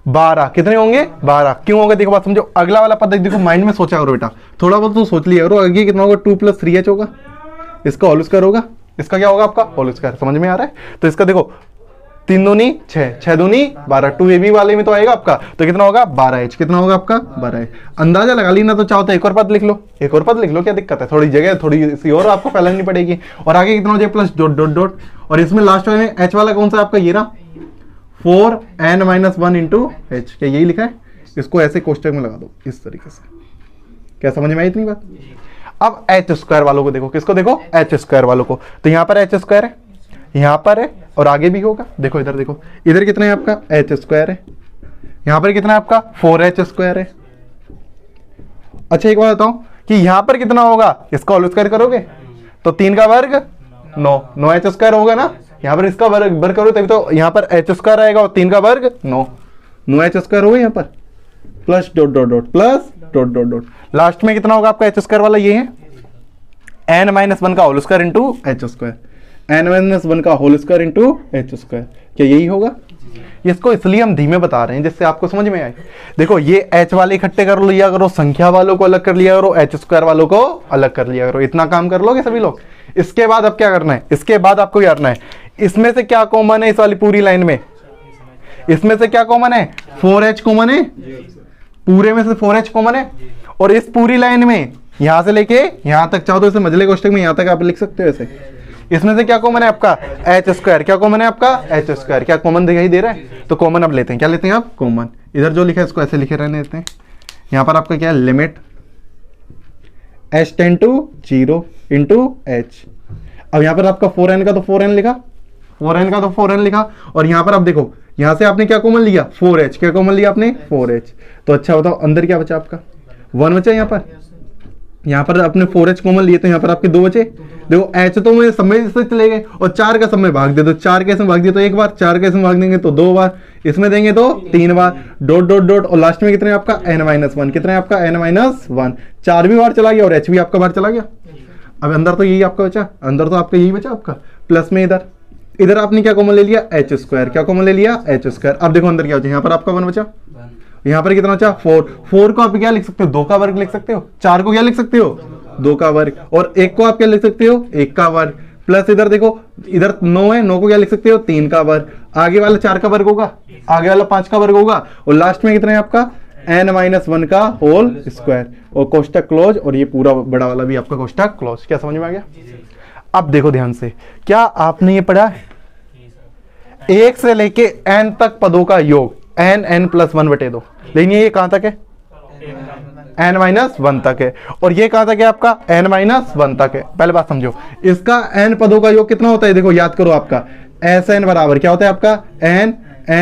12 कितने होंगे 12, क्यों होगा देखो बात समझो, अगला वाला पद देखो माइंड में सोचा करो बेटा, थोड़ा बहुत तो सोच लिया करो, आगे कितना होगा 2 प्लस 3h होगा, इसका होल स्क्वायर होगा, इसका क्या होगा आपका होल स्क्वायर, समझ में आ रहा है? तो इसका देखो 3 दूनी 6 6 दूनी 12, 2ab वाले में तो आएगा आपका, तो कितना होगा 12h, कितना होगा आपका 12h। अंदाजा लगा ली ना, तो चाहो तो एक और पद लिख लो, एक और पद लिख लो, क्या दिक्कत है, थोड़ी जगह थोड़ी सी और आपको फैलानी पड़ेगी, और आगे कितना हो जाए प्लस डॉट डॉट डॉट, और इसमें लास्ट में h वाला कौन सा आपका ये रहा 4n माइनस 1 इंटू एच, क्या यही लिखा है, इसको ऐसे कोष्टक में लगा दो इस तरीके से। क्या समझ में आई इतनी बात? अब एच स्क्वायर वालों को देखो, किसको देखो एच स्क्वायर वालों को, तो यहाँ पर एच स्क्वायर है, यहाँ पर है, और आगे भी होगा, देखो इधर देखो, इधर कितना है आपका एच स्क्वायर है, यहाँ पर कितना है आपका 4h स्क्वायर है। अच्छा एक बात बताओ कि यहाँ पर कितना होगा, इसका होल स्क्वायर करोगे तो 3 का वर्ग 9h स्क्वायर होगा ना, यहाँ पर इसका वर्ग करो तभी तो यहाँ पर h स्क्वायर आएगा, और 3 का वर्ग 9h स्क्वायर होगा यहाँ पर, plus dot dot dot plus dot dot dot, last में कितना होगा आपका h स्क्वायर वाला, ये है n माइनस 1 का whole square into h square, n minus 1 का whole square into h square, क्या यही होगा? इसको इसलिए हम धीमे बता रहे हैं जिससे आपको समझ में आए। देखो ये h वाले इकट्ठे कर लिया करो, संख्या वालों को अलग कर लिया करो, h स्क्वायर वालों को अलग कर लिया करो, इतना काम कर लोगे सभी लोग। इसके बाद अब क्या करना है, इसके बाद आपको क्या करना है, इसमें से क्या कॉमन है इस वाली पूरी लाइन में, इसमें से क्या कॉमन है? 4H कॉमन है, पूरे में से 4H कॉमन है। और इस पूरी लाइन में यहां से लेके यहां तक चाहो तो इसे मझले कोष्टक में यहां तक आप लिख सकते हो ऐसे। इसमें से क्या कॉमन है आपका? H square. क्या कॉमन है आपका? H square. क्या कॉमन दिखाई दे रहा है? तो कॉमन अब लेते हैं, क्या लेते हैं आप? कॉमन। इधर जो लिखा है इसको ऐसे लिखे रहने देते हैं। यहां पर आपका क्या है? Limit H tend to 0 into H। अब यहां पर आपका 4n का तो 4n लिखा, 4n का तो 4n लिखा, और यहां पर आप देखो यहां से आपने क्या कॉमन लिया? 4H। क्या कॉमन लिया आपने? 4H। तो अच्छा बताओ अंदर क्या बचा आपका? 1 बचा। यहाँ पर आपने 4H कॉमन लिए तो यहाँ पर आपके 2 बचे। देखो H तो मैं समय से चले गए, और 4 का समय भाग दे दो, 4 कैसे भाग दिया तो 1 बार, 4 कैसे भाग देंगे तो 2 बार, इसमें देंगे तो 3 बार, डॉट डॉट डॉट, और लास्ट में कितने आपका? n-1। कितने आपका? n-1। 4 भी बार चला गया और H भी आपका बार चला गया। अब अंदर तो यही आपका बचा, अंदर तो आपका यही बचा आपका, प्लस में इधर आपने क्या कॉमन ले लिया? H square. क्या कॉमन ले लिया? H square. अब देखो अंदर क्या बचा, यहाँ पर आपका 1 बचा, यहाँ पर कितना बचा? 4 को आप क्या लिख सकते हो? 2 का वर्ग लिख सकते हो। 4 को क्या लिख सकते हो? 2 का वर्ग। और 1 को आप क्या लिख सकते हो? 1 का वर्ग। प्लस इधर देखो, इधर 9 है, 9 को क्या लिख सकते हो? 3 का वर्ग। आगे वाला 4 का वर्ग होगा, आगे वाला 5 का वर्ग होगा, और लास्ट में कितना है आपका? n-1 का होल स्क्वायर। और कोष्टक क्लोज, और ये पूरा बड़ा वाला भी आपका कोष्टक क्लोज। क्या समझ में आ गया? अब देखो ध्यान से, क्या आपने ये पढ़ा है? 1 से लेके n तक पदों का योग n+1 बटे 2। लेकिन ये कहां तक है? n-1 तक है। और ये कहां तक है आपका? n-1 तक है। पहले बात समझो, इसका n पदों का योग कितना होता है? देखो याद करो, आपका Sn बराबर क्या होता है आपका?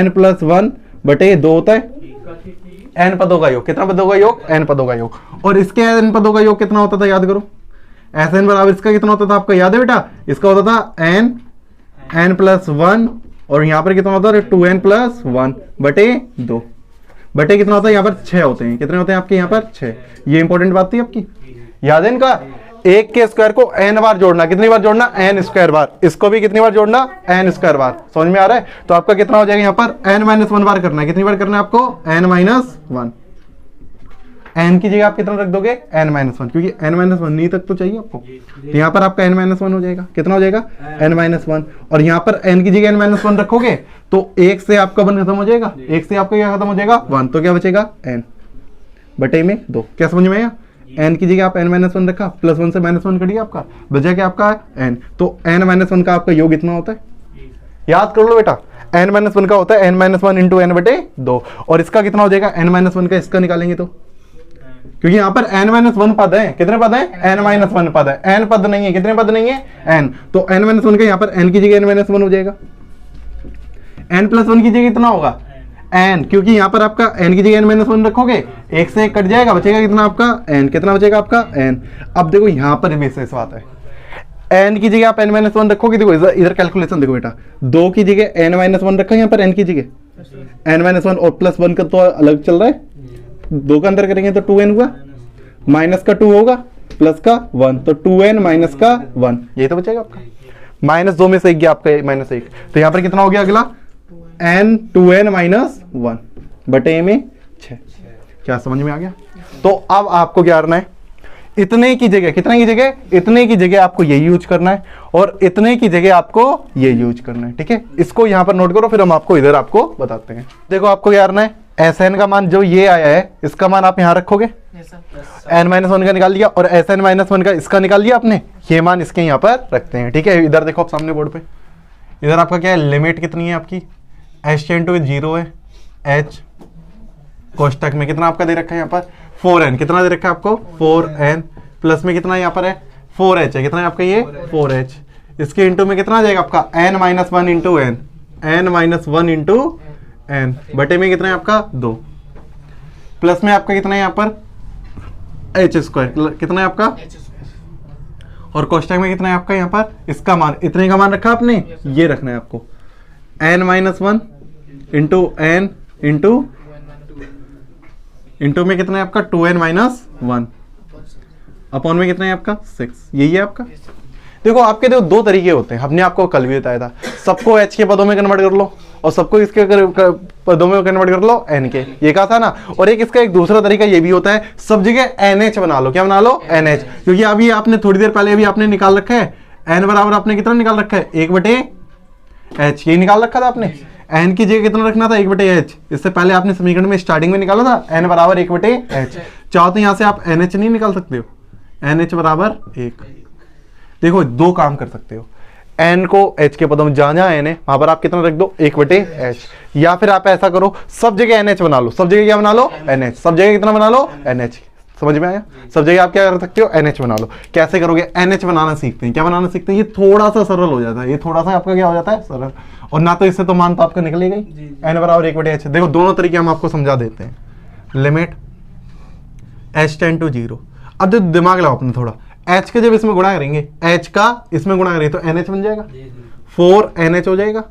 n+1 बटे 2 होता है। n पदों का योग, कितना पदों का योग? n पदों का योग। और इसके n पदों का योग कितना होता था? याद करो, Sn बराबर इसका कितना होता था आपका? याद है बेटा? इसका होता था n+1, और यहाँ पर कितना होता है? 2n+1 बटे 2 बटे कितना होता है? यहाँ पर 6 होते हैं। कितने होते हैं आपके यहाँ पर? 6। ये इंपॉर्टेंट बात थी आपकी, याद है इनका? 1 के स्क्वायर को n बार जोड़ना, कितनी बार जोड़ना? n square bar. इसको भी कितनी बार जोड़ना? n square bar. समझ में आ रहा है? तो आपका कितना हो जाएगा यहाँ पर? n-1 बार करना है। कितनी बार करना है आपको? n-1। n की जगह आप कितना रख दोगे? n-1, क्योंकि n-1 नहीं तक तो चाहिए आपको। तो यहाँ पर आपका n-1 हो जाएगा। कितना हो जाएगा? n-1। और यहाँ पर n की जगह n-1 रखोगे तो 1 से आपका 1 खत्म हो जाएगा, 1 से आपका क्या खत्म हो जाएगा? 1। तो क्या बचेगा? n बटे में 2। क्या समझ में आया? n की जगह आप n-1 रखा, +1 से -1 कटिए, आपका बचा क्या? आपका n। तो n-1 का आपका योग इतना होता है, याद कर लो बेटा। n-1 का होता है n-1 इंटू n बटे 2। और इसका कितना हो जाएगा? n-1 का इसका निकालेंगे तो, क्योंकि यहाँ पर n-1 पद है। कितने पद है? n-1 पद है, n पद नहीं है। कितने पद नहीं है? n। तो n-1 का यहाँ पर n की जगह n-1 हो जाएगा, n+1 की जगह कितना होगा? n, क्योंकि यहाँ पर आपका n की जगह n-1 रखोगे, 1 से 1 कट जाएगा, बचेगा कितना आपका? n। कितना बचेगा आपका? n। अब देखो यहाँ पर विशेष बात है, n की जगह आप n-1 रखोगे। देखो इधर कैलकुलेशन देखो बेटा, 2 की जगह n-1 रखा, यहाँ पर n की जगह n-1 और +1 का तो अलग चल रहा है। 2 का अंदर करेंगे तो 2n हुआ, माइनस का 2 होगा, प्लस का 1, तो 2n माइनस का 1, यही तो बचेगा आपका। -2 में से 1 गया आपका -1, तो यहाँ पर कितना हो गया अगला? 2n-1 बटे में 6। क्या समझ में आ गया? तो अब आपको क्या करना है? इतने की जगह, कितने की जगह? इतने की जगह आपको ये यूज करना है, और इतने की जगह आपको ये यूज करना है। ठीक है, इसको यहाँ पर नोट करो, फिर हम आपको इधर आपको बताते हैं। देखो आपको क्या करना है? Sn का मान जो ये आया है, इसका मान आप यहाँ रखोगे, n-1 का निकाल लिया, और Sn-1 का इसका निकाल लिया आपने, ये मान इसके यहाँ पर रखते हैं। ठीक है, इधर देखो आप सामने बोर्ड पे, इधर आपका क्या है? लिमिट कितनी है आपकी? h टेंड टू 0 है, h कोष्टक में कितना आपका दे रखा है यहाँ पर? 4n। कितना दे रखा है आपको? 4n। प्लस में कितना यहाँ पर है? 4h है। कितना है आपका ये? 4h। इसके इंटू में कितना आ जाएगा आपका? n-1 into n, n-1 into n बटे में कितना है आपका? 2। प्लस में आपका कितना है यहाँ पर? h square. कितना है आपका? और कोष्टक में कितना है आपका यहाँ पर? इसका मान, इतने का मान रखा आपने, ये रखना है आपको, n-1 इंटू n इंटू में कितना है आपका? 2n-1 अपॉन में कितना है आपका? 6। यही है आपका। देखो आपके देखो 2 तरीके होते हैं, हमने आपको कल भी बताया था। सबको h के पदों में कन्वर्ट कर लो, और सबको इसके पदों में कन्वर्ट कर लो n के, ये कहा था ना। और एक दूसरा तरीका ये भी होता है, सब जगह nh बना लो। क्या बना लो? nh। क्योंकि अभी आपने थोड़ी देर पहले अभी आपने निकाल रखा है n बराबर, आपने कितना निकाल रखा है? 1 बटे h, ये निकाल रखा था आपने। एन की जगह कितना रखना था 1/h। इससे पहले आपने समीकरण में स्टार्टिंग में निकाला था n बराबर 1/h। चाहो तो यहां से आप NH नहीं निकाल सकते हो, NH बराबर 1। देखो दो काम कर सकते हो, n को h के पदों में जहां जहां n है वहां पर आप कितना रख दो 1/h, या फिर आप ऐसा करो सब जगह NH बना लो। सब जगह क्या बना लो NH, सब जगह कितना बना लो NH। समझ में आया? सब जगह आप क्या कर सकते हो NH बना लो। कैसे करोगे? NH बनाना सीखते हैं। क्या बनाना सीखते हैं? ये थोड़ा सा सरल हो जाता है, ये थोड़ा सा आपका क्या हो जाता है सरल, और ना तो इससे तो मान तो आपका निकलेगा ही, n बराबर 1/h। देखो दोनों तरीके हम आपको समझा देते हैं। Limit h tend to 0। अब जो दिमाग लगाओ अपने थोड़ा, h के जब इसमें गुणा करेंगे, h का इसमें गुणा करेंगे तो NH बन जाएगा, 4NH हो जाएगा।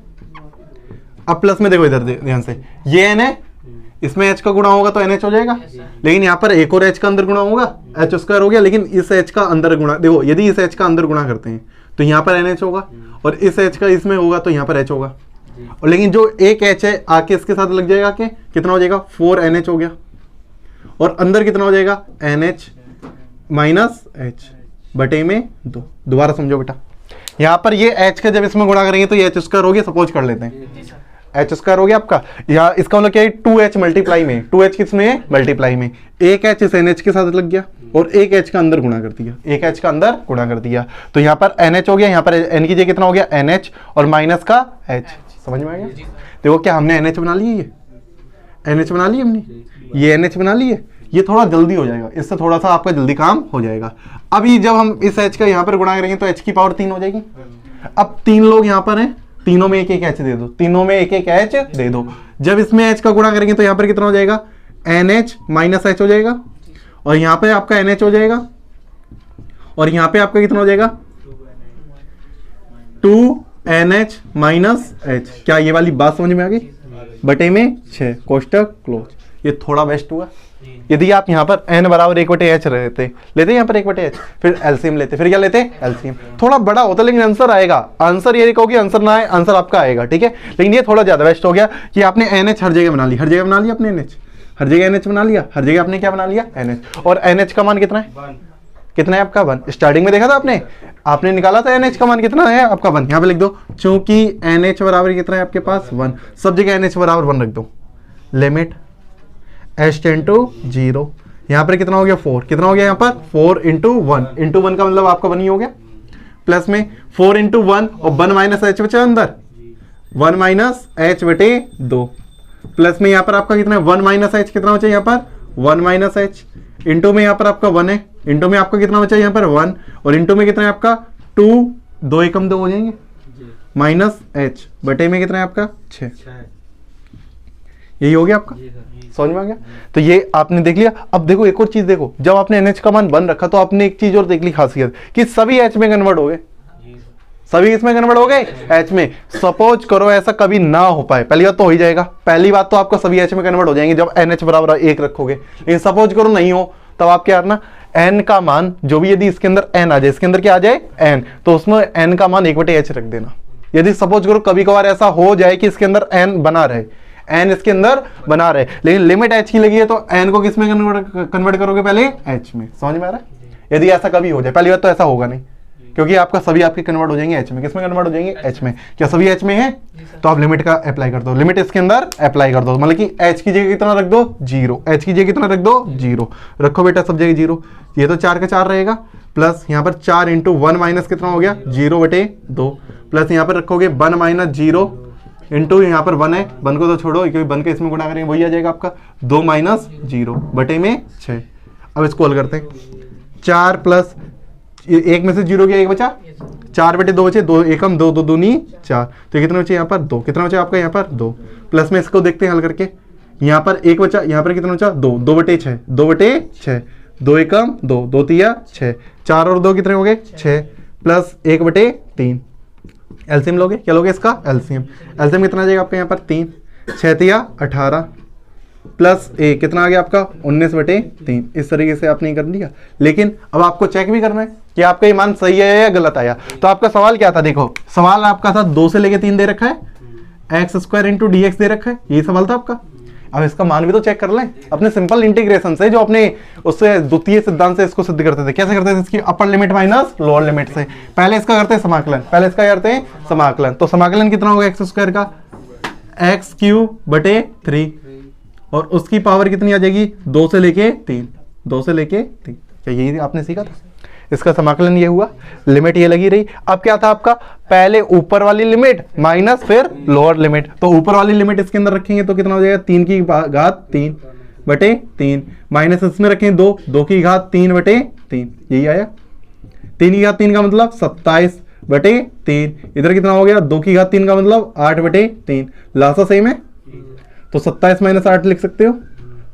अब प्लस में देखो इधर ध्यान से, ये n है, इसमें h का गुणा होगा तो NH हो जाएगा, लेकिन यहाँ पर एक और h का अंदर गुणा होगा, h² हो गया, लेकिन इस h का अंदर गुणा, देखो यदि इस h का अंदर गुणा करते हैं तो यहाँ पर NH होगा, और इस h का इसमें होगा तो यहाँ पर h होगा। और लेकिन जो एक h है आके इसके साथ लग जाएगा कि कितना हो जाएगा 4NH हो गया, और अंदर कितना हो जाएगा NH माइनस h बटे में 2। दोबारा समझो बेटा, यहाँ पर ये h का जब इसमें गुणा करेंगे तो ये h² हो गया, सपोज कर लेते हैं h² हो गया आपका। यहाँ इसका मतलब क्या है 2h मल्टीप्लाई में, 2h किसमें मल्टीप्लाई में, एक h इस NH के साथ लग गया और एक h का अंदर गुणा कर दिया, एक h का अंदर गुणा कर दिया, तो यहाँ पर NH हो गया, यहाँ पर n की जगह कितना हो गया NH और माइनस का h। समझ में आ गया? देखो क्या हमने NH बना ली है, ये NH बना ली हमने, ये NH बना ली है, ये थोड़ा जल्दी हो जाएगा, इससे थोड़ा सा आपका जल्दी काम हो जाएगा। अभी जब हम इस h का यहाँ पर गुणा करेंगे तो h की पावर 3 हो जाएगी। अब 3 लोग यहाँ पर हैं, तीनों में एक एक h दे दो, तीनों में एक एक h दे दो। जब इसमें h का गुणा करेंगे तो यहाँ पर कितना हो जाएगा NH माइनस h हो जाएगा, और यहाँ पे आपका NH हो जाएगा, और यहाँ पे आपका कितना हो जाएगा 2NH माइनस h। क्या ये वाली बात समझ में आ गई? बटे में 6 कोष्टक क्लोज। ये थोड़ा बेस्ट हुआ। यदि आप यहाँ पर n बराबर 1/h रहते, लेते यहाँ पर 1/h, फिर एलसीएम लेते, फिर क्या लेते एलसीएम, थोड़ा बड़ा होता लेकिन आंसर आएगा। आंसर ये कहोगे आंसर ना आए, आंसर आपका आएगा, ठीक है। लेकिन ये थोड़ा ज्यादा बेस्ट हो गया कि आपने NH हर जगह बना ली, हर जगह बना लिया आपने NH, हर जगह NH बना लिया, हर जगह आपने क्या बना लिया NH। और NH का मान कितना है? कितना है आपका 1। स्टार्टिंग में देखा था आपने निकाला था NH का मान कितना है आपका 1। यहाँ पे लिख दो, चूंकि NH बराबर कितना है आपके पास 1, सब जगह NH बराबर 1 रख दो। लिमिट h टेंड टू 0, यहाँ पर कितना हो गया 4, कितना हो गया यहाँ पर 4 इंटू 1 का मतलब आपका 1 ही हो गया, प्लस में 4 इंटू 1 और 1 माइनस h बचा अंदर, 1 माइनस h बटे 2, प्लस में यहाँ पर आपका कितना है 1 माइनस h, कितना बचा यहाँ पर 1 माइनस h, इंटू में यहाँ पर आपका 1 है, इंटू में आपका कितना बचा यहाँ पर 1, और इंटू में कितना है आपका 2, 2 एकम 2 हो जाएंगे, माइनस h बटे में कितना है आपका 6। यही हो गया आपका, समझ में आ गया? तो ये आपने देख लिया। अब देखो एक और चीज देखो, जब आपने NH का मान 1 रखा तो आपने एक चीज और देख ली खासियत कि सभी H में कन्वर्ट हो गए, सभी इसमें कन्वर्ट हो गए H में। सपोज करो ऐसा कभी ना हो पाए, पहली बात तो हो ही जाएगा, पहली बात तो आपका सभी H में कन्वर्ट हो जाएंगे जब NH बराबर 1 रखोगे। लेकिन सपोज करो नहीं हो, तब आप क्या करना, n का मान जो भी, यदि इसके अंदर n आ जाए, इसके अंदर क्या आ जाए n, तो उसमें n का मान 1/h रख देना। यदि सपोज करो कभी कभार ऐसा हो जाए कि इसके अंदर n बना रहे, n इसके अंदर बना रहे, लेकिन लिमिट h की लगी है, तो n को किस में कन्वर्ट करोगे? पहले h में। समझ में आ रहा है? यदि ऐसा कभी हो जाए, पहली बात तो ऐसा होगा नहीं, क्योंकि आपका सभी आपके कन्वर्ट हो जाएंगे h में। किस में कन्वर्ट हो जाएंगे? h में। क्या सभी h में है? तो आप लिमिट का अप्लाई कर दो, लिमिट इसके अंदर अप्लाई कर दो, मतलब कि h की जगह कितना रख दो 0, h की जगह कितना रख दो 0, रखो बेटा सब जगह 0। ये तो 4 का 4 रहेगा, प्लस यहाँ पर 4 इंटू 1 माइनस कितना हो गया 0/2, प्लस यहाँ पर रखोगे 1 माइनस 0 इंटू यहाँ पर 1 है, 1 को तो छोड़ो क्योंकि 1 के इसमें गुणा करेंगे वही आ जाएगा आपका 2 माइनस 0 बटे में 6। अब इसको हल करते हैं, 4 प्लस 1 में से 0 गया 1 बचा, 4/2 बचे, 2 एकम 2, 2 दूनी 4, तो कितना बचे यहाँ पर 2, कितना बचा आपका यहाँ पर 2, प्लस में इसको देखते हैं हल करके, यहाँ पर 1 बचा, यहाँ पर कितना बचा 2, 2/6, 2/6, 2 एकम 2, 2 तिया 6, 4 और 2 कितने हो गए 6, प्लस 1/3। एलसीएम लोगे, क्या लोगे इसका एलसीएम, एलसीएम कितना आ जाएगा आपका यहाँ पर 3, 6 तिया 18, प्लस 1 कितना आ गया आपका 19/3। इस तरीके से आपने कर लिया। लेकिन अब आपको चेक भी करना है कि आपका ये मान सही है या गलत आया। तो आपका सवाल क्या था? देखो सवाल आपका था 2 से लेके 3 दे रखा है, x² इंटू dx दे रखा है, यही सवाल था आपका। अब इसका मान भी तो चेक कर लें अपने सिंपल इंटीग्रेशन से, जो अपने उससे द्वितीय सिद्धांत से इसको सिद्ध करते थे। कैसे करते थे? इसकी अपर लिमिट माइनस लोअर लिमिट से। पहले इसका करते हैं समाकलन, पहले इसका करते हैं समाकलन। तो समाकलन कितना होगा x² का, एक्स क्यूब बटे 3 और उसकी पावर कितनी आ जाएगी 2 से लेके 3, 2 से लेके 3। क्या यही आपने सीखा था? इसका समाकलन ये हुआ, लिमिट ये लगी रही। अब क्या था आपका, पहले ऊपर वाली लिमिट माइनस फिर लोअर लिमिट, तो ऊपर वाली लिमिट इसके अंदर रखेंगे तो कितना हो जाएगा 3 की घात 3 बटे 3 माइनस इसमें रखेंगे 2 की घात 3 बटे 3, यही आया। 3 की घात 3 का मतलब 27 बटे 3, इधर कितना हो गया 2 की घात 3 का मतलब 8 बटे 3, लासा सेम है तो 27 माइनस 8 लिख सकते हो।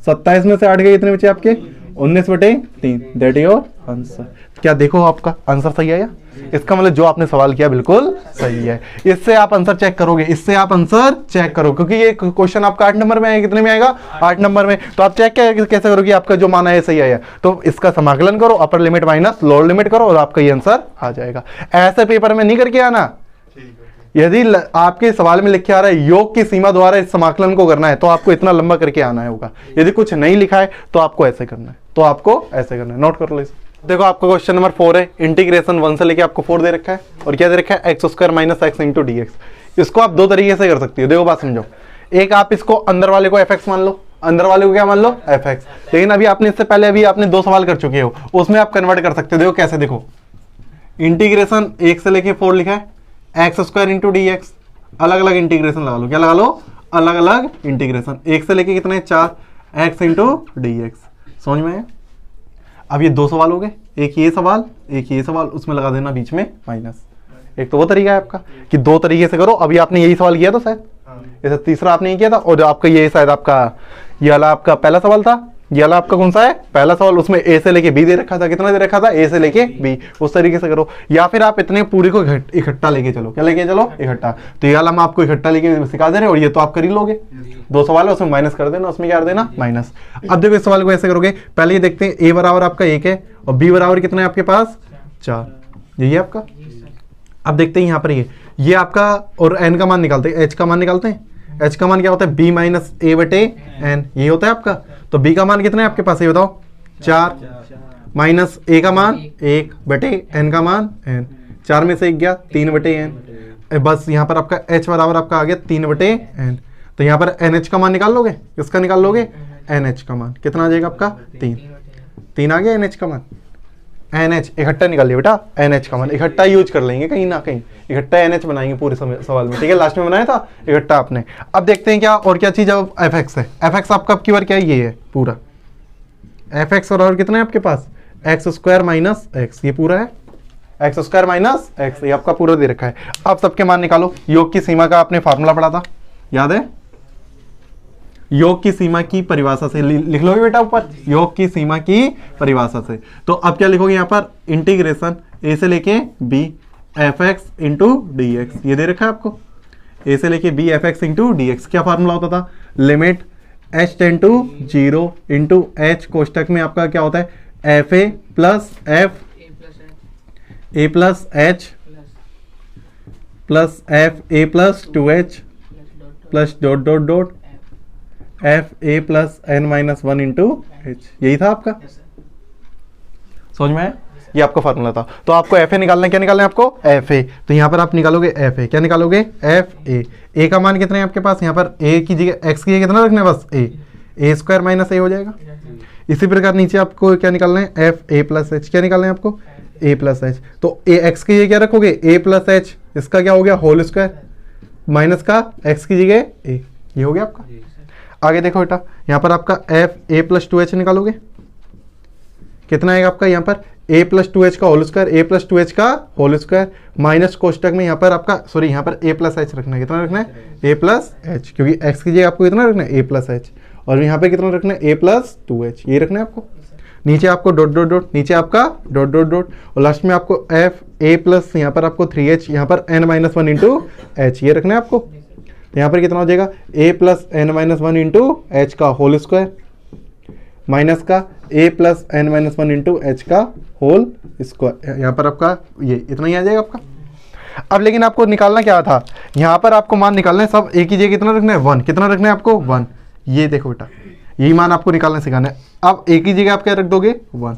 27 में से 8 गए, इतने बचे आपके 19 बटे 3, दैट इज योर आंसर। क्या देखो आपका आंसर सही आया? इसका मतलब जो आपने सवाल किया बिल्कुल सही है। इससे आप आंसर चेक करोगे, इससे आप आंसर चेक करो, क्योंकि ये क्वेश्चन आपका 8 नंबर में आएगा। कितने में आएगा? 8 नंबर में। तो आप चेक कैसे करोगे आपका जो माना है सही आया? तो इसका समाकलन करो, अपर लिमिट माइनस लोअर लिमिट करो और आपका ये आंसर आ जाएगा। ऐसे पेपर में नहीं करके आना। यदि आपके सवाल में लिखे आ रहा है योग की सीमा द्वारा इस समाकलन को करना है तो आपको इतना लंबा करके आना होगा। यदि कुछ नहीं लिखा है तो आपको ऐसे करना है, तो आपको ऐसे करना है। नोट कर लो इसे। देखो आपका क्वेश्चन नंबर 4 है, इंटीग्रेशन 1 से लेके आपको 4 दे रखा है और क्या दे रखा है x square minus x into D x. इसको आप दो तरीके से कर सकते हो, देखो बात समझो। एक आप इसको अंदर वाले को एफ एक्स मान लो, अंदर वाले को क्या मान लो एफ एक्स। लेकिन अभी आपने इससे पहले अभी आपने 2 सवाल कर चुके हो, उसमें आप कन्वर्ट कर सकते हो। देखो कैसे, देखो इंटीग्रेशन 1 से लेके 4 लिखा है, x square into D x, अलग अलग इंटीग्रेशन लगा लो। क्या लगा लो? अलग अलग इंटीग्रेशन। 1 से लेके कितने 4 एक्स इंटू डी एक्स। समझ में आया? अब ये 2 सवाल हो गए, एक ये सवाल एक ये सवाल, उसमें लगा देना बीच में माइनस। एक तो वो तरीका है आपका कि 2 तरीके से करो। अभी आपने यही सवाल किया था शायद, ऐसा तीसरा आपने ये किया था, और आपका ये शायद आपका ये वाला आपका पहला सवाल था। ये वाला आपका कौन सा है? पहला सवाल। उसमें ए से लेके बी दे रखा था। कितना दे रखा था? ए से लेके बी। उस तरीके से करो, या फिर आप इतने पूरे को इकट्ठा लेके चलो। क्या लेके चलो? इकट्ठा। तो ये वाला हम आपको इकट्ठा लेके सिखा दे रहे हैं और ये तो आप कर ही लोगे। 2 सवाल है, उसमें माइनस कर देना, उसमें क्या कर देना माइनस। अब देखो इस सवाल को ऐसे करोगे, पहले ये देखते हैं ए बराबर आपका 1 है और बी बराबर कितना है आपके पास 4, यही है आपका। अब देखते हैं यहाँ पर ये आपका, और एन का मान निकालते हैं, एच का मान निकालते हैं। एच का मान क्या होता है? बी माइनस ए बटे एन, ये होता है आपका। तो बी का मान कितना है आपके पास ये बताओ? 4 माइनस ए का मान 1 बटे एन का मान एन, 4 में से 1 गया 3 बटे एन। बस यहाँ पर आपका एच बराबर आपका आ गया 3 बटे एन। तो यहाँ पर एन एच का मान निकाल लोगे, किसका निकाल लोगे? एन एच का मान। कितना आ जाएगा आपका? 3 आ गया एन एच का मान। एन एच इकट्ठा निकालिए बेटा, एन एच का मान इकट्ठा यूज कर लेंगे कहीं ना कहीं, इकट्ठा एन एच बनाएंगे पूरे सवाल में, ठीक है। लास्ट में बनाया था इकट्ठा आपने। अब देखते हैं क्या और क्या चीज अब एफ एक्स है। एफ एक्स आपका अब की बार क्या है? ये है पूरा एफ एक्स, और कितना है आपके पास? एक्स स्क्वायर माइनस एक्स, ये पूरा है एक्स स्क्वायर माइनस एक्स, ये आपका पूरा दे रखा है। अब सबके मान निकालो। योग की सीमा का आपने फार्मूला पढ़ा था, याद है? योग की सीमा की परिभाषा से लिख लोगे बेटा ऊपर, योग की सीमा की परिभाषा से। तो अब क्या लिखोगे यहाँ पर? इंटीग्रेशन ए से लेके B F X into D X, ये दे रखा है आपको। ए से लेके B F X into D X, क्या फार्मूला होता था? Limit H tend to 0 into H कोष्टक में आपका क्या होता है? एफ ए प्लस एफ ए प्लस एच प्लस एफ ए plus 2h plus dot dot dot F ए plus N minus 1 into H, यही था आपका। समझ में आया? ये आपका फार्मूला था। तो आपको एफ ए निकालना है, क्या निकालना है आपको? F A. तो यहाँ पर आप निकालोगे एफ ए, क्या निकालोगे? F A. ए का मान कितना है आपके पास? यहाँ पर ए की जगह एक्स की जगह कितना रखना है? बस ए स्क्वायर माइनस ए हो जाएगा। इसी प्रकार नीचे आपको क्या निकालना है? एफ ए प्लस एच, क्या निकालना है आपको? ए प्लस एच। तो ए एक्स की जगह क्या रखोगे? ए प्लस एच, इसका क्या हो गया? होल स्क्वायर माइनस का एक्स की जगह ए, ये हो गया आपका। आगे देखो बेटा, यहाँ पर आपका एफ ए प्लस 2h निकालोगे, कितना आएगा आपका? यहाँ पर a प्लस 2h का whole square, a plus 2h का होल स्क्वायर माइनस कोष्टक में यहाँ पर आपका, सॉरी यहाँ पर a प्लस h रखना है। कितना रखना है? a प्लस h, क्योंकि x की जगह आपको कितना रखना है? a प्लस h, और यहाँ पे कितना रखना है? a प्लस 2h, ये रखना है आपको। नीचे आपको डॉट डॉट डॉट, नीचे आपका डॉट डॉट डॉट, और लास्ट में आपको एफ ए प्लस यहाँ पर आपको 3h, यहाँ पर n माइनस 1 इंटू एच, ये रखना है आपको। यहाँ पर कितना हो जाएगा? a plus N minus 1 into h का होल स्क्वायर माइनस का a plus N minus 1 into h का होल स्क्वायर, यहाँ पर आपका ये इतना ही आ जाएगा आपका। अब लेकिन आपको निकालना क्या था? यहाँ पर आपको मान निकालना है, सब एक ही जगह कितना रखना है? 1। कितना रखना है आपको? 1। ये देखो बेटा, यही मान आपको निकालना सिखाना है। अब एक ही जगह आप क्या रख दोगे? 1।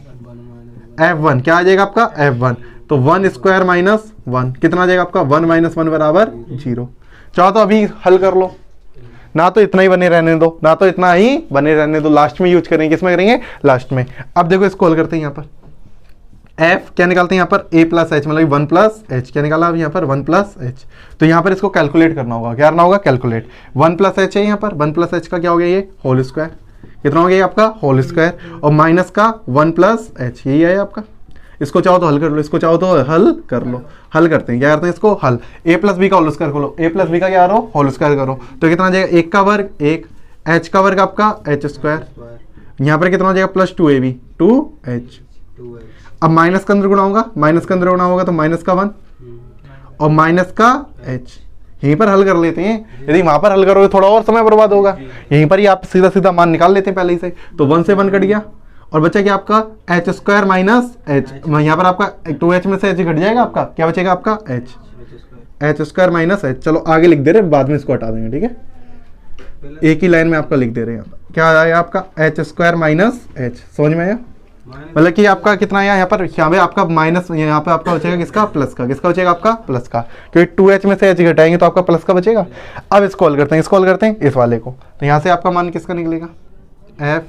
f1 क्या आ जाएगा आपका? f1। तो 1 स्क्वायर माइनस 1 कितना आ जाएगा आपका? 1 माइनस 1 बराबर 0। चाहो तो अभी हल कर लो, ना तो इतना ही बने रहने दो, ना तो इतना ही बने रहने दो, लास्ट में यूज करेंगे, किसमें करेंगे, लास्ट में। अब देखो इसको कॉल करते हैं यहाँ पर, एफ क्या निकालते हैं यहाँ पर, ए प्लस एच, मतलब 1 प्लस एच, क्या निकाला अब यहाँ पर 1 प्लस एच। तो यहाँ पर इसको कैलकुलेट करना होगा, क्या करना होगा, कैलकुलेट। 1 प्लस एच है यहाँ पर, 1 प्लस एच का क्या हो गया ये, होल स्क्वायर, कितना हो गया ये आपका, होल स्क्वायर, और माइनस का 1 प्लस एच, यही है आपका। इसको चाहो तो हल कर लो, इसको चाहो तो हल कर लो। हल करते हैं, क्या करते हैं इसको हल, ए प्लस बी का होल स्क्वायर खोलो, ए प्लस बी का क्या करो, होल स्क्वायर करो, तो कितना आ जाएगा, 1 का वर्ग 1, एच का वर्ग आपका एच स्क्वायर, यहाँ पर कितना हो जाएगा, प्लस 2ab 2h। अब माइनस का अंदर गुणा होगा, माइनस का अंदर गुणा होगा तो माइनस का 1 और माइनस का h, यहीं पर हल कर लेते हैं। यदि वहां पर हल करोगे थोड़ा और समय बर्बाद होगा, यहीं पर ही आप सीधा सीधा मान निकाल लेते हैं पहले ही से। तो 1 से 1 कट गया और बचा क्या आपका, एच स्क्वायर माइनस एच, यहाँ पर आपका 2h में से h घट जाएगा, आपका क्या बचेगा, आपका एच स्क्वायर माइनस एच। चलो आगे लिख दे रहे, बाद में इसको हटा देंगे, ठीक है, एक ही लाइन में आपका लिख दे रहे हैं। क्या आया आपका, एच स्क्वायर माइनस एच, समझ में आया, मतलब कि आपका कितना आया यहाँ पे आपका माइनस, यहाँ पे आपका बचेगा किसका, प्लस का, किसका बचेगा आपका, प्लस का, क्योंकि 2h में से h घटाएंगे तो आपका प्लस का बचेगा। अब इसको हल करते हैं, इसको हल करते हैं इस वाले को, तो यहाँ से आपका मान किसका निकलेगा, एफ,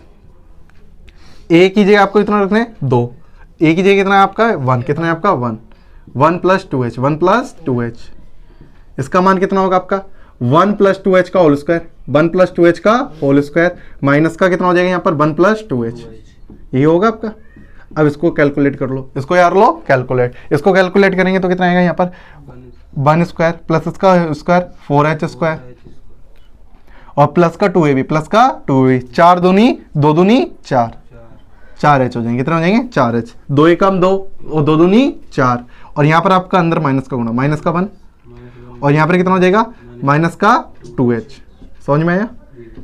ए की जगह आपको कितना रखना है 2, ए की जगह कितना है आपका 1, कितना है आपका 1, 1 प्लस 2h, 1 प्लस 2h, इसका मान कितना होगा आपका 1 प्लस 2h का होल स्क्वायर, 1 प्लस 2h का होल स्क्वायर, माइनस का कितना हो जाएगा यहाँ पर 1 प्लस 2h, यही होगा आपका। अब इसको कैलकुलेट कर लो, इसको यार लो कैलकुलेट, इसको कैलकुलेट करेंगे तो कितना आएगा यहाँ पर 1 स्क्वायर प्लस इसका स्क्वायर 4h स्क्वायर और प्लस का 2ab, प्लस का 2ab, 4 दूनी 2 दूनी 4, 4h हो जाएंगे, कितना हो जाएंगे 4h, 2 एकम 2 और 2 दूनी 4, और यहाँ पर आपका अंदर माइनस का गुणा, माइनस का 1 और यहाँ पर कितना हो जाएगा माइनस का 2h, समझ में आया।